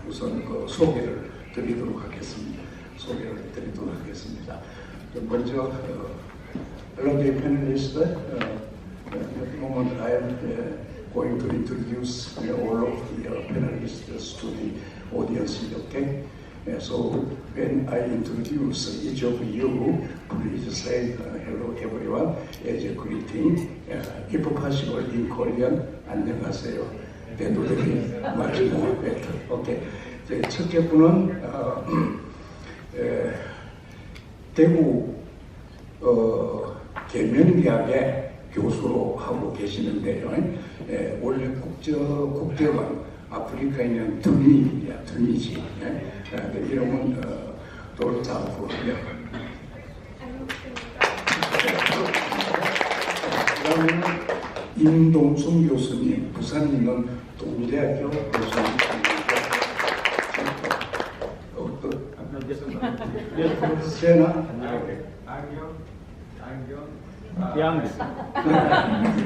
우선 그 소개를 드리도록 하겠습니다. 먼저 hello dear panelists. At the moment I am going to introduce all of the panelists to the audience. Okay. So when I introduce each of you, please say hello everyone as a greeting. If possible in Korean, 안녕하세요. That would be much more better. Okay. 첫째 분은 대구 계명대학의 교수로 하고 계시는데요. 원래 국제관 아프리카에 있는 드니지. 이름은 돌타프고요. 그다음에 임동순 교수님, 부산에 있는 동대학교 교수님. 세나?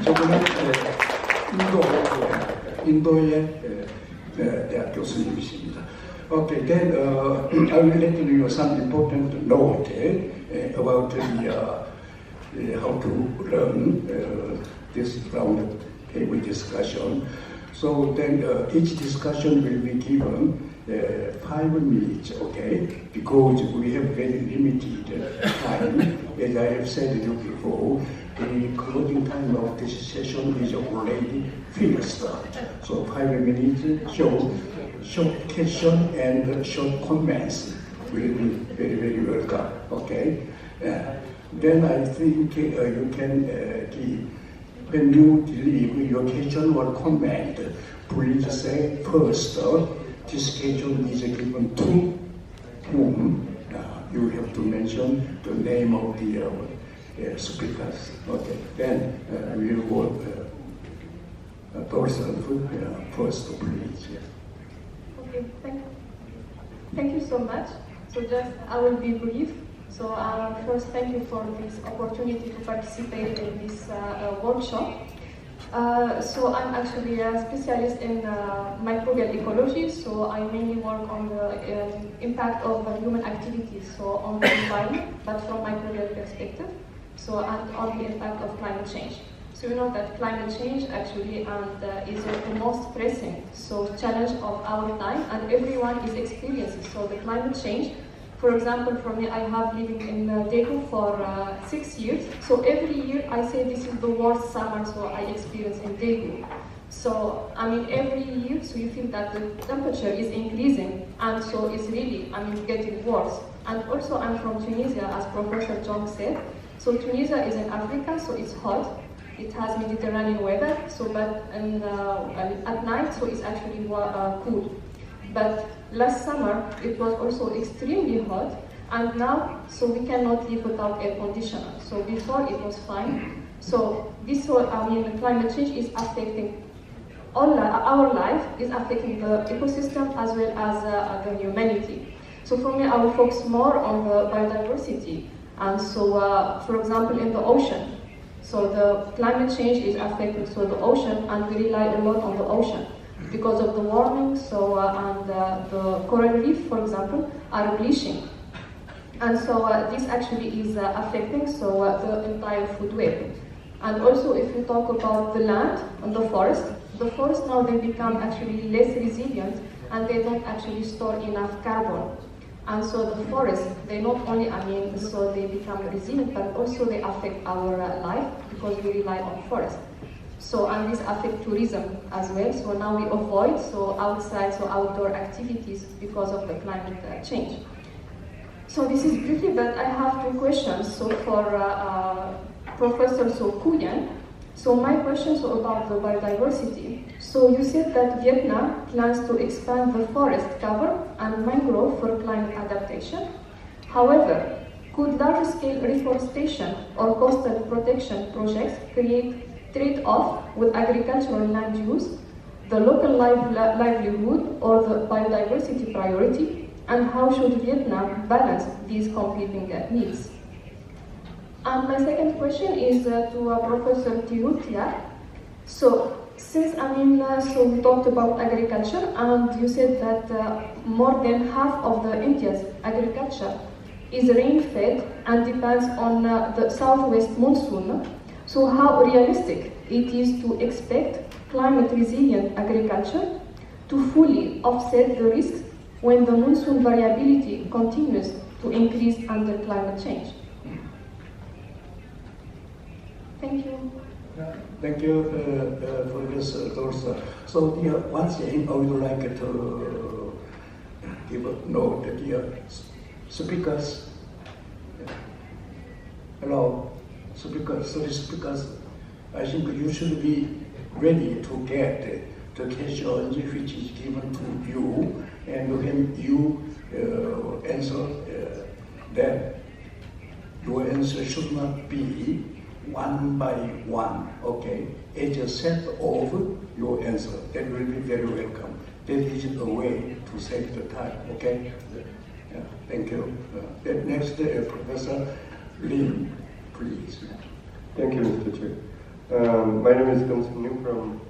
저분은 인도의 대학 교수님이십니다. Okay, then I will let you know some important note about how to run this round table discussion. So then each discussion will be given 5 minutes, okay? Because we have very limited time. As I have said to you before, the closing time of this session is already finished. So 5 minutes, short question and short comments will be very, very welcome, okay? Then I think you can give, when you deliver your question or comment, please say first, this question is given to whom. You have to mention the name of the speakers. Okay. Then we will go person first, please. Okay. Thank you so much. So I will be brief. So first, thank you for this opportunity to participate in this workshop. So I'm actually a specialist in microbial ecology, so I mainly work on the impact of human activities, so on the environment, but from microbial perspective, so and on the impact of climate change. So we know that climate change actually is the most pressing challenge of our time, and everyone is experiencing. So the climate change, for example, for me, I have living in Daegu for 6 years. So every year I say this is the worst summer I experience in Daegu. So I mean every year, so you feel that the temperature is increasing, and so it's really getting worse. And also I'm from Tunisia, as Professor Jong said. So Tunisia is in Africa, so it's hot. It has Mediterranean weather, but at night, so it's actually cool. But last summer, it was also extremely hot, and now, so we cannot live without air conditioner. So before it was fine. So this whole, climate change is affecting our life, is affecting the ecosystem as well as the humanity. So for me, I will focus more on the biodiversity. And so, for example, in the ocean, so the climate change is affecting the ocean, and we rely a lot on the ocean because of the warming. So and the coral reef, for example, are bleaching, and so this actually is affecting the entire food web. And also, if you talk about the land and the forest now they become actually less resilient, and they don't actually store enough carbon. And so the forests, they not only, so they become resilient, but also they affect our life because we rely on forest. So, and this affects tourism as well. So now we avoid outside, outdoor activities because of the climate change. So this is briefly, but I have 2 questions. So for Professor Kuyan. So my question about the biodiversity. So you said that Vietnam plans to expand the forest cover and mangrove for climate adaptation. However, could large-scale reforestation or coastal protection projects create trade-off with agricultural land use, the local livelihood, or the biodiversity priority? And how should Vietnam balance these competing needs? And my second question is to Professor Tirutia. So, since so we talked about agriculture, and you said that more than half of the India's agriculture is rain-fed and depends on the southwest monsoon. So, how realistic it is to expect climate-resilient agriculture to fully offset the risks when the monsoon variability continues to increase under climate change? Thank you. Thank you for this thoughts. So one thing I would like to give a note that the speakers, speakers, I think you should be ready to get the question which is given to you, and when you answer that, your answer should not be one by one, okay? As a set of your answer, that will be very welcome. That is a way to save the time, okay? Yeah, thank you. Next, Professor Lim, please. Thank you, Mr. Chair. My name is Dong Seung-Lim from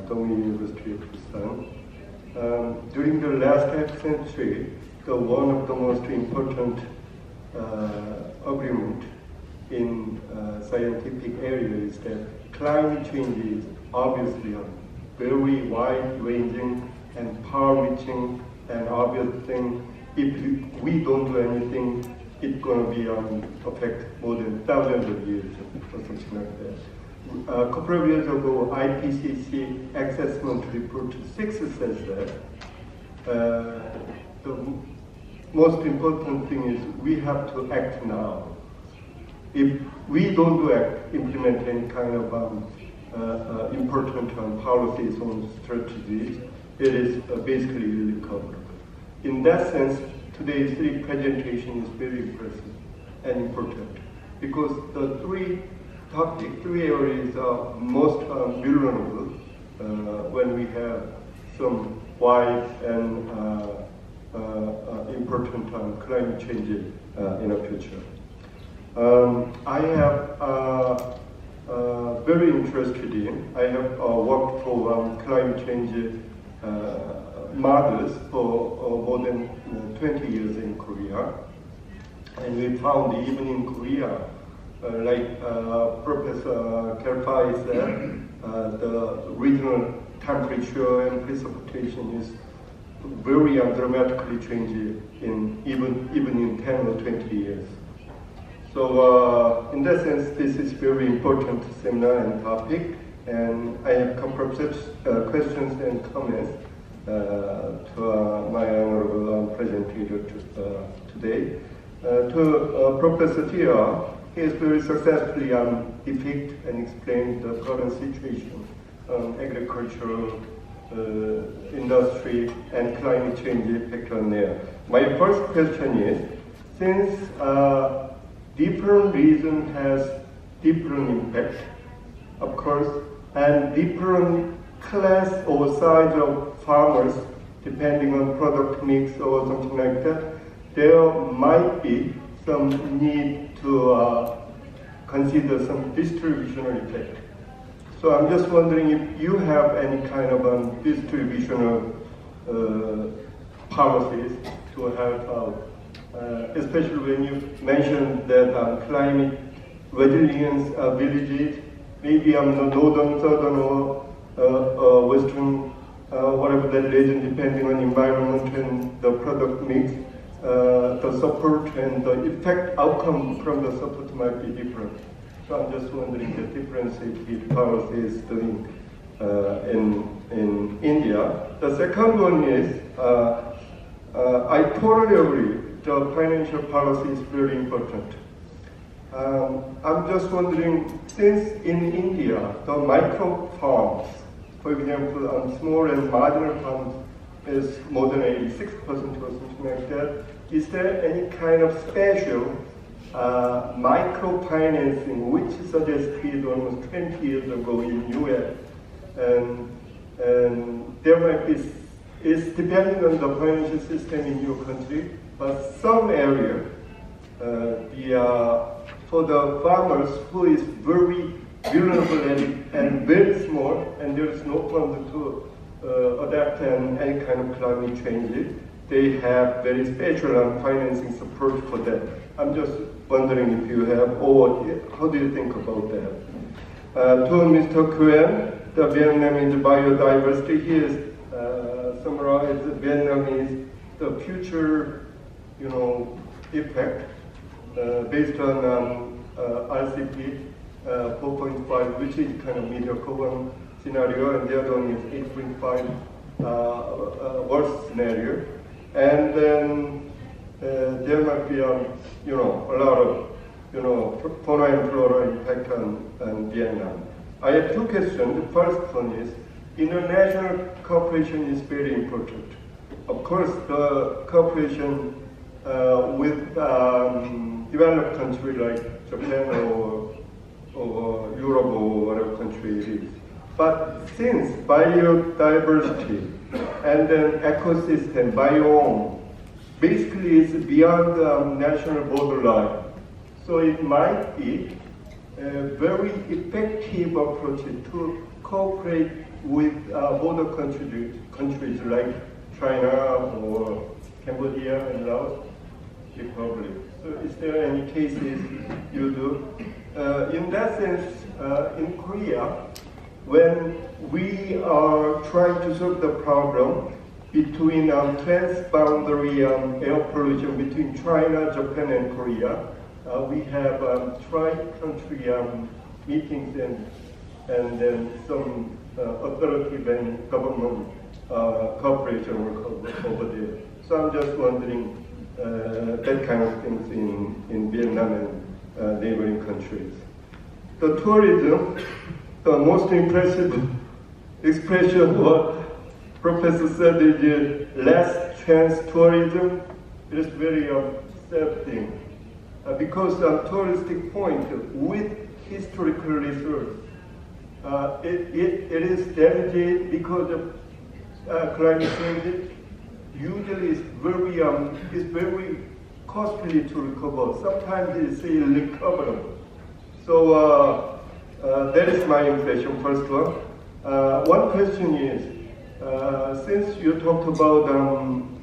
Dongmi University of Busan. During the last half century, one of the most important agreement in scientific area is that climate change is obviously a very wide-ranging and far-reaching and obvious thing. If we don't do anything, it's going to be affect more than thousands of years or something like that. A couple of years ago, IPCC assessment report 6 says that the most important thing is we have to act now. If we don't implement any kind of important policies or strategies, it is basically irrecoverable. In that sense, today's presentation is very impressive and important because the three areas are most vulnerable when we have some wide and important climate change in the future. I have very interested in. I have worked for climate change models for more than 20 years in Korea. And we found even in Korea, like Professor Kerpai said, the regional temperature and precipitation is very dramatically changing even in 10 or 20 years. So in that sense, this is very important seminar and topic, and I have a couple of such questions and comments to my honorable presenter today. To Professor Tia, he has very successfully depicted and explained the current situation on agricultural industry and climate change effect on there. My first question is, since different region has different impact, of course, and different class or size of farmers, depending on product mix or something like that, there might be some need to consider some distributional effect. So I'm just wondering if you have any kind of distributional policies to help out, especially when you mentioned that climate resilience villages, maybe the northern, southern, or western, whatever that region, depending on environment and the product mix, the support and the effect outcome from the support might be different. So I'm just wondering the differentiated policies doing in India. The second one is, I totally agree, the financial policy is very important. I'm just wondering, since in India, the micro farms, for example, small and marginal farms is more than 86% or something like that, is there any kind of special microfinancing which suggested almost 20 years ago in US, and there might be, it's depending on the financial system in your country, but some area, for the farmers who is very vulnerable and very small, and there is no fund to adapt and any kind of climate change, they have very special financing support for that. I'm just wondering if you have, or how do you think about that? To Mr. Nguyen, the Vietnamese biodiversity, he has summarized Vietnam is the future, effect based on RCP 4.5, which is kind of mediocre one scenario, and the other one is 8.5 worst scenario. And then there might be, a lot of, fauna and flora impact on Vietnam. I have two questions. The first one is, international cooperation is very important. Of course, the cooperation with developed countries like Japan or Europe or whatever country it is. But since biodiversity and then ecosystem, biome, basically is beyond the national borderline. So it might be a very effective approach to cooperate with border countries like China or Cambodia and Laos Republic. So is there any cases you do? In that sense, in Korea, when we are trying to solve the problem between transboundary air pollution between China, Japan, and Korea, we have tri-country meetings and then some authoritative and government cooperation work over there. So I'm just wondering that kind of things in Vietnam and neighboring countries. The tourism, the most impressive expression what Professor said is less chance tourism. It is very sad thing. Because touristic point with historical research, it is damaged because of climate change. Usually it's very costly to recover. Sometimes it's irrecoverable. So That is my impression, first one. One question is, since you talked about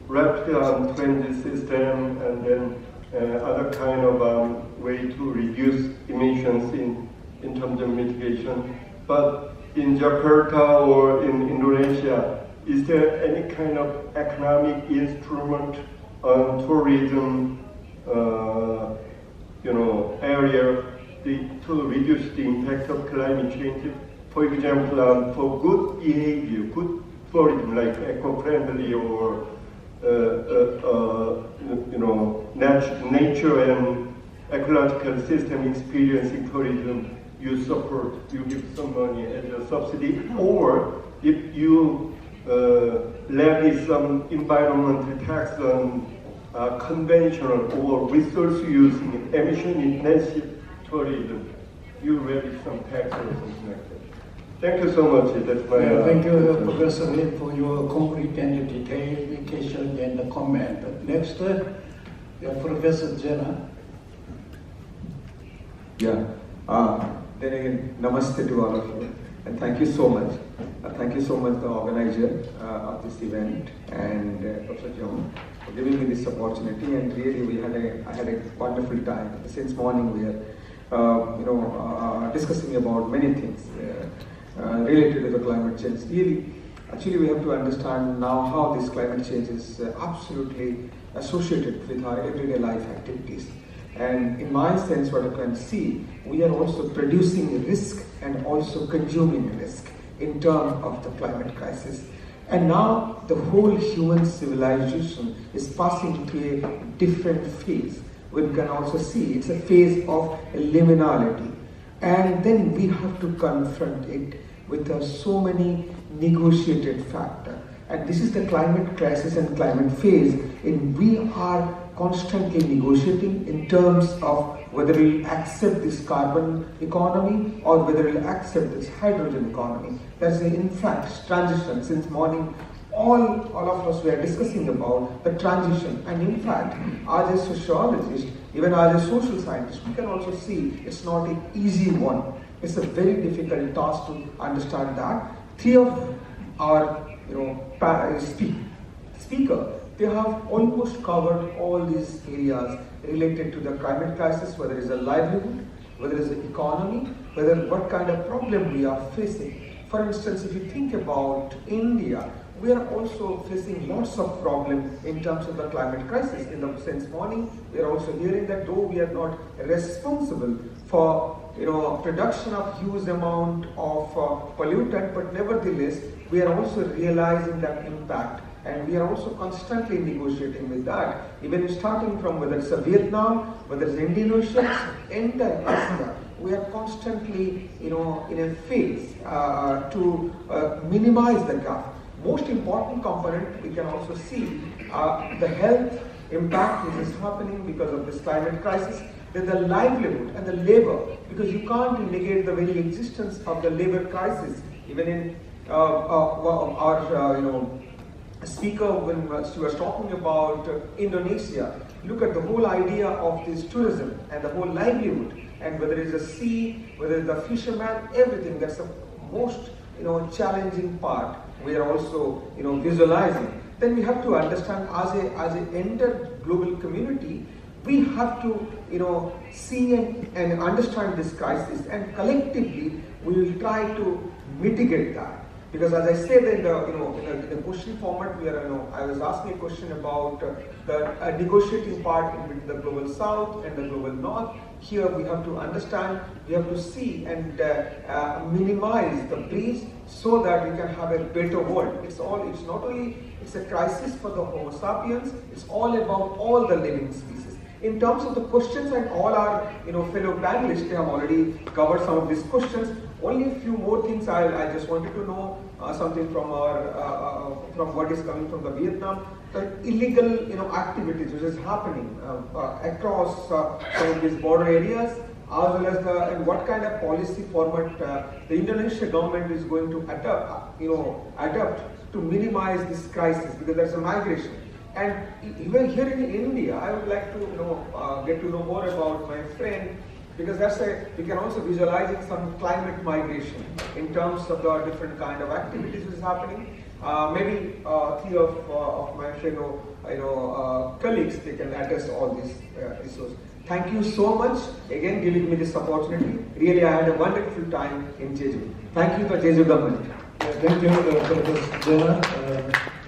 rapid transit system and then other kind of way to reduce emissions in terms of mitigation, but in Jakarta or in Indonesia, is there any kind of economic instrument on tourism, area to reduce the impact of climate change? For example, for good behavior, good tourism like eco-friendly or nature and ecological system experiencing tourism, you support, you give some money as a subsidy, or if you levy some environmental tax on conventional or resource-using emission-intensive tourism, you levy some tax or something like that. Thank you so much. That's my. Thank you, Professor Lee, for your concrete and detailed indication and the comment. Next, Professor Jena. Yeah. Then again, namaste to all of you, and thank you so much. Thank you so much, the organizer of this event, and Professor John, for giving me this opportunity. And really, I had a wonderful time. Since morning, we are, discussing about many things related to the climate change. Really, actually, we have to understand now how this climate change is absolutely associated with our everyday life activities. And in my sense, what I can see, we are also producing risk and also consuming risk in terms of the climate crisis. And now the whole human civilization is passing to a different phase. We can also see it's a phase of liminality. And then we have to confront it with so many negotiated factors. And this is the climate crisis and climate phase, and we are constantly negotiating in terms of whether we'll accept this carbon economy or whether we'll accept this hydrogen economy. That's in fact transition. Since morning, all of us were discussing about the transition, and in fact, as a sociologist, even as a social scientist, we can also see it's not an easy one. It's a very difficult task to understand that. Three of our speaker, they have almost covered all these areas related to the climate crisis, whether it's a livelihood, whether it's the economy, whether what kind of problem we are facing. For instance, if you think about India, we are also facing lots of problems in terms of the climate crisis. In the sense morning, we are also hearing that though we are not responsible for production of huge amount of pollutant, but nevertheless, we are also realizing that impact. And we are also constantly negotiating with that. Even starting from whether it's Vietnam, whether it's Indonesia, entire Asia, we are constantly, in a phase to minimize the gap. Most important component, we can also see the health impact which is happening because of this climate crisis. Then the livelihood and the labor, because you can't negate the very existence of the labor crisis. Even in our speaker, when she was talking about Indonesia, look at the whole idea of this tourism and the whole livelihood, and whether it's a sea, whether it's the fisherman, everything. That's the most challenging part. We are also visualizing. Then we have to understand as a entire global community, we have to see and understand this crisis, and collectively we will try to mitigate that. Because as I said in the question format, I was asking a question about the negotiating part between the global south and the global north. Here we have to understand, we have to see and minimize the breach so that we can have a better world. It's not only a crisis for the Homo sapiens, it's all about all the living species. In terms of the questions, and all our fellow panelists, they have already covered some of these questions. Only a few more things I just wanted to know something from from what is coming from the Vietnam. The illegal activities which is happening across some of these border areas, as well as and what kind of policy format the Indonesian government is going to adapt to minimize this crisis, because there's a migration. And even here in India, I would like to get to know more about my friend, because we can also visualize some climate migration in terms of the different kind of activities which is happening. Maybe three of my colleagues, they can address all these issues. Thank you so much again giving me this opportunity. Really, I had a wonderful time in Jeju. Thank you for Jeju government. Thank you, Professor,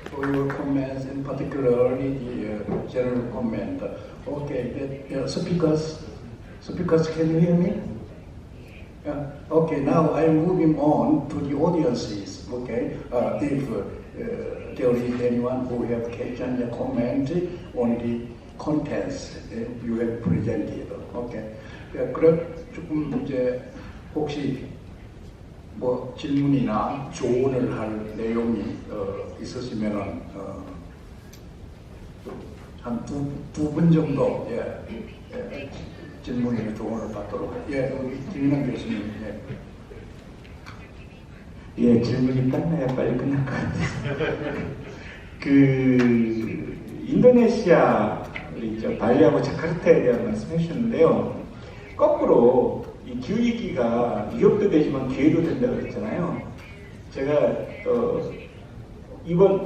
for your comments, and particularly the general comment. Okay, the speakers, can you hear me? Okay, now I'm moving on to the audiences. Okay, if there is anyone who have question or comment on the contents you have presented. Okay, 그럼 조금 이제 혹시 뭐 질문이나 조언을 할 내용이 있으시면은 한 두 분 정도 질문이나 조언을 받도록 우리 김인환 교수님. 질문이 끝나야 빨리 끝날 것 같아서 인도네시아 우리 발리하고 자카르타에 대한 말씀해 주셨는데요. 거꾸로 이 기후위기가 위협도 되지만 기회도 된다고 그랬잖아요. 제가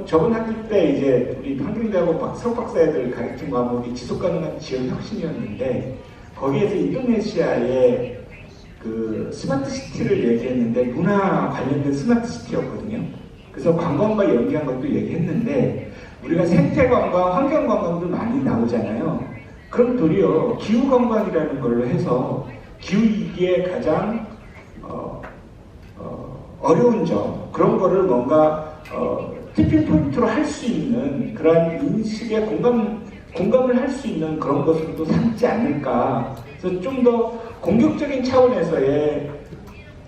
저번 학기 때 이제 우리 환경대학원 석박사애들 가르친 과목이 지속가능한 지역혁신이었는데 거기에서 인도네시아의 그 스마트 시티를 얘기했는데 문화 관련된 스마트 시티였거든요. 그래서 관광과 연계한 것도 얘기했는데 우리가 생태관광, 환경관광도 많이 나오잖아요. 그럼 도리어 기후관광이라는 걸로 해서 기후위기에 가장 어려운 점, 그런 거를 뭔가 티핑 포인트로 할 수 있는 그러한 인식에 공감을 할 수 있는 그런 것으로도 삼지 않을까. 그래서 좀 더 공격적인 차원에서의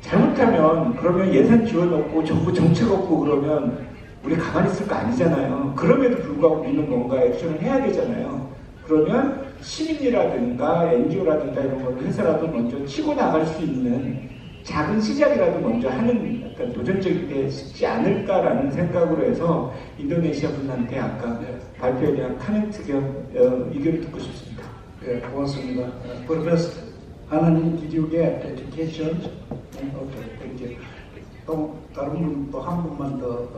잘못하면 그러면 예산 지원 없고 정부 정책 없고 그러면 우리 가만히 있을 거 아니잖아요. 그럼에도 불구하고 우리는 뭔가 액션을 해야 되잖아요. 그러면 시민이라든가 NGO라든가 이런 걸 해서라도 먼저 치고 나갈 수 있는 작은 시작이라도 먼저 하는 약간 도전적인 게 쉽지 않을까라는 생각으로 해서 인도네시아 분한테 아까 발표에 대한 코멘트 겸 의견을 듣고 싶습니다. 고맙습니다. Professor 하나님, did you get education? Okay, thank you. 또 다른 분 또 한 분만 더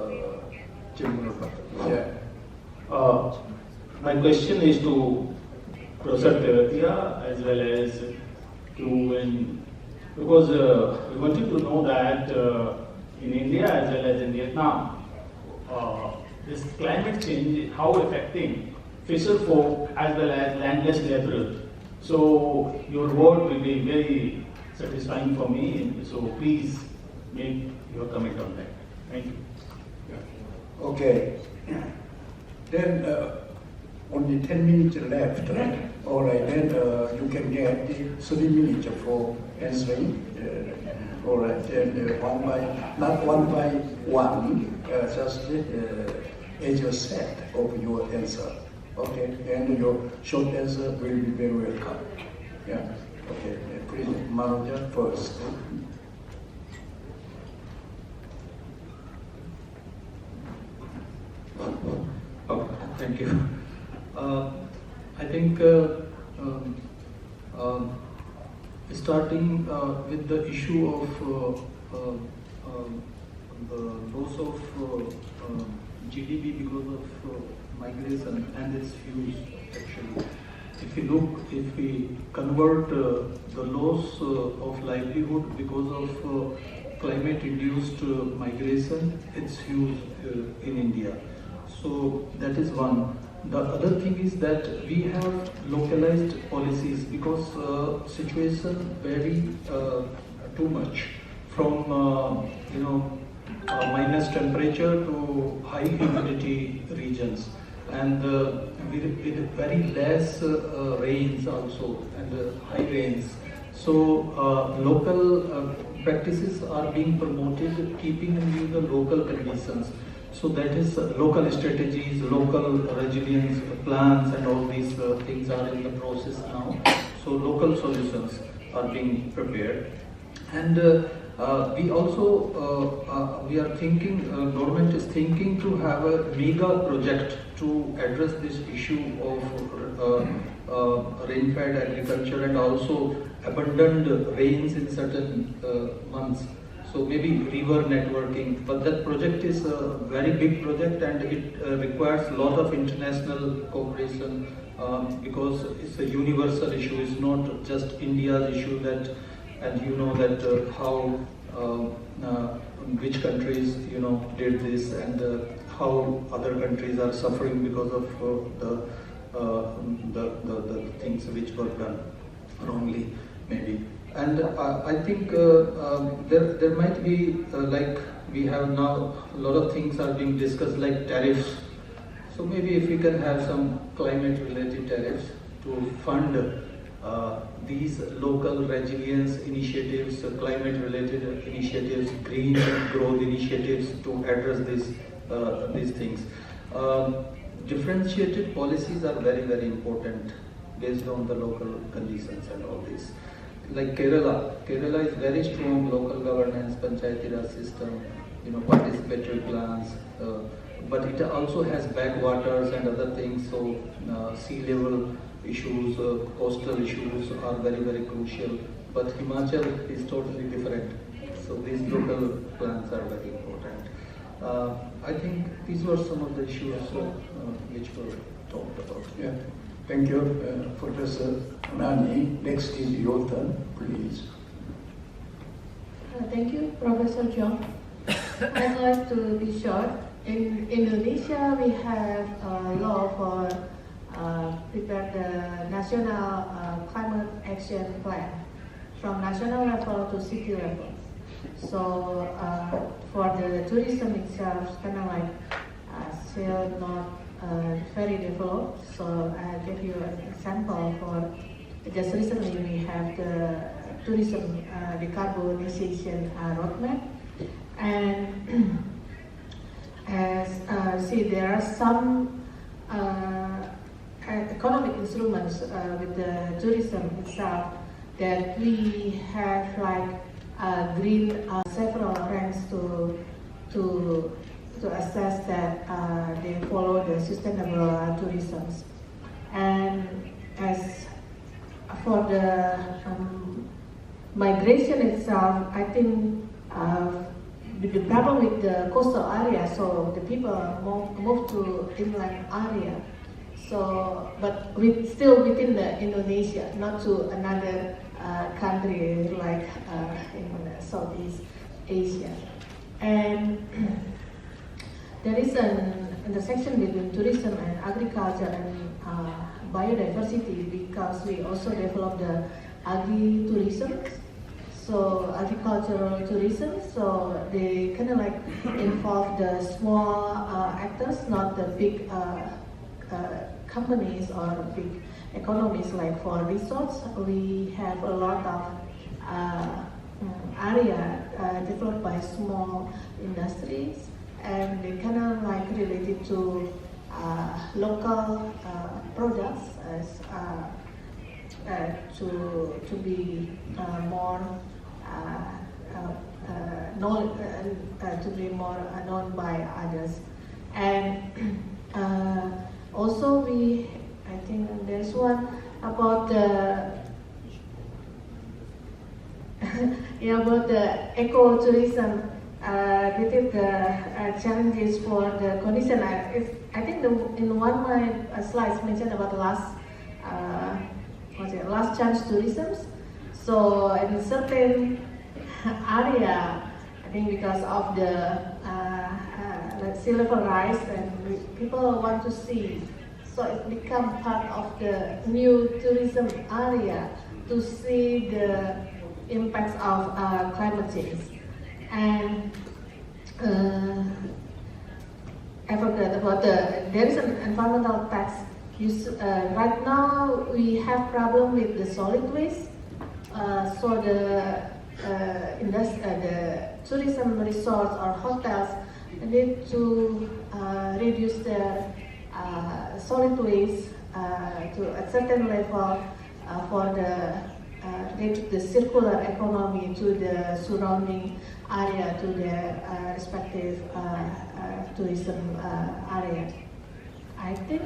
질문을 받도록. My question is to Professor Tevatia as well as to because we wanted to know that in India as well as in Vietnam, this climate change how affecting fisher folk as well as landless laborers. So your word will be very satisfying for me. So please make your comment on that. Thank you. Okay. Then only 10 minutes left. All right. Then you can get 3 minutes for answering. All right. Then not one by one, just as you said of your answer. Okay. And your short answer will be very welcome. Yeah. Okay. Please, Manager first. Thank you. I think starting with the issue of the loss of GDP because of migration and its views, actually. If we convert the loss of livelihood because of climate-induced migration, it's huge in India. So that is one. The other thing is that we have localized policies because situation vary too much from minus temperature to high humidity regions, and with very less rains also and high rains. So local practices are being promoted, keeping in view the local conditions. So that is local strategies, local resilience plans, and all these things are in the process now. So local solutions are being prepared, and we also we are thinking. Government is thinking to have a mega project to address this issue of rain-fed agriculture and also abundant rains in certain months. So maybe river networking, but that project is a very big project and it requires a lot of international cooperation because it's a universal issue. It's not just India's issue that, and you know that how which countries did this and how other countries are suffering because of the things which were done wrongly, maybe. And I think there might be like we have now a lot of things are being discussed like tariffs. So maybe if we can have some climate-related tariffs to fund these local resilience initiatives, climate-related initiatives, green growth initiatives to address these things. Differentiated policies are very, very important based on the local conditions and all this. Like Kerala is very strong local governance, panchayati raj system, participatory plans, but it also has backwaters and other things. So sea level issues, coastal issues are very, very crucial. But Himachal is totally different. So these local plans are very important. I think these were some of the issues which were talked about. Yeah. Thank you, Professor Nani. Next is your turn, please. Thank you, Professor John. I'd like to be short. In Indonesia, we have a law for prepare the national climate action plan from national level to city level. So for the tourism itself, kind of like still not very developed. So I'll give you an example. For just recently, we have the tourism decarbonization roadmap, and as see, there are some economic instruments with the tourism itself that we have like green several ranks to assess that they follow the sustainable tourism. And as for the migration itself, I think the problem with the coastal area, so the people move to inland area. So, but still within the Indonesia, not to another country like in Southeast Asia. And there is an intersection between tourism and agriculture and biodiversity because we also develop the agri-tourism, so agricultural tourism. So they kind of like involve the small actors, not the big companies or big economies. Like for resorts, we have a lot of area developed by small industries, and they kind of like related to local products as to be more known to be more known by others. And also I think there's one about the about the ecotourism. With the challenges for the condition. I think in one of my slides mentioned about last chance tourism. So in certain area, I think because of the sea level rise and people want to see, so it become part of the new tourism area to see the impacts of climate change. And I forgot about there is an environmental tax. Right now we have problem with the solid waste. So the tourism resorts or hotels need to reduce their solid waste to a certain level for the circular economy to the surrounding area, to their respective tourism area. I think,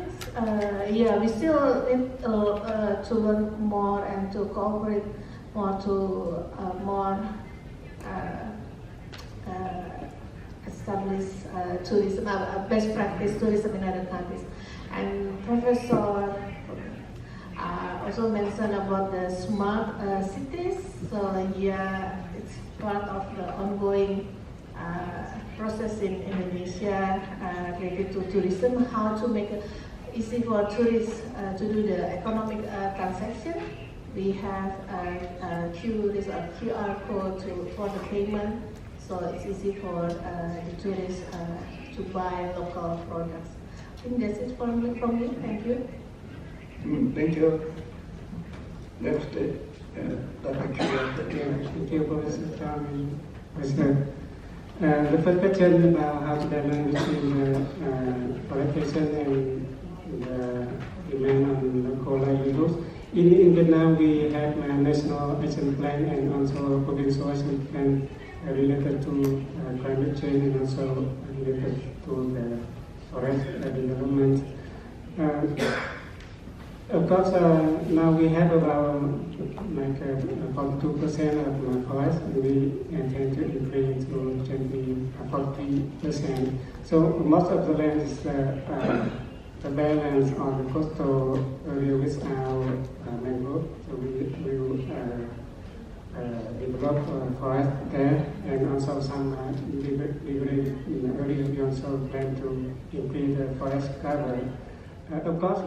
yeah, we still need to learn more and to cooperate more to establish tourism, best practice tourism in other countries. And Professor also mentioned about the smart cities. So yeah, it's part of the ongoing process in Indonesia related to tourism, how to make it easy for tourists to do the economic transaction. We have a QR code for the payment, so it's easy for the tourists to buy local products. I think that's it from me. Thank you. Thank you. Next, Dr. Kia. Thank you, Professor. The first question about how to balance between forestation and the demand on local livelihoods. In Vietnam, we have a national action plan and also provincial action plan related to climate change and also related to the forest development. Of course, now we have about 42% of forest, and we intend to increase to 40%. So most of the land is the balance on the coastal area with our mangrove. So we will develop forest there, and also some area we also plan to increase the forest cover. Of course.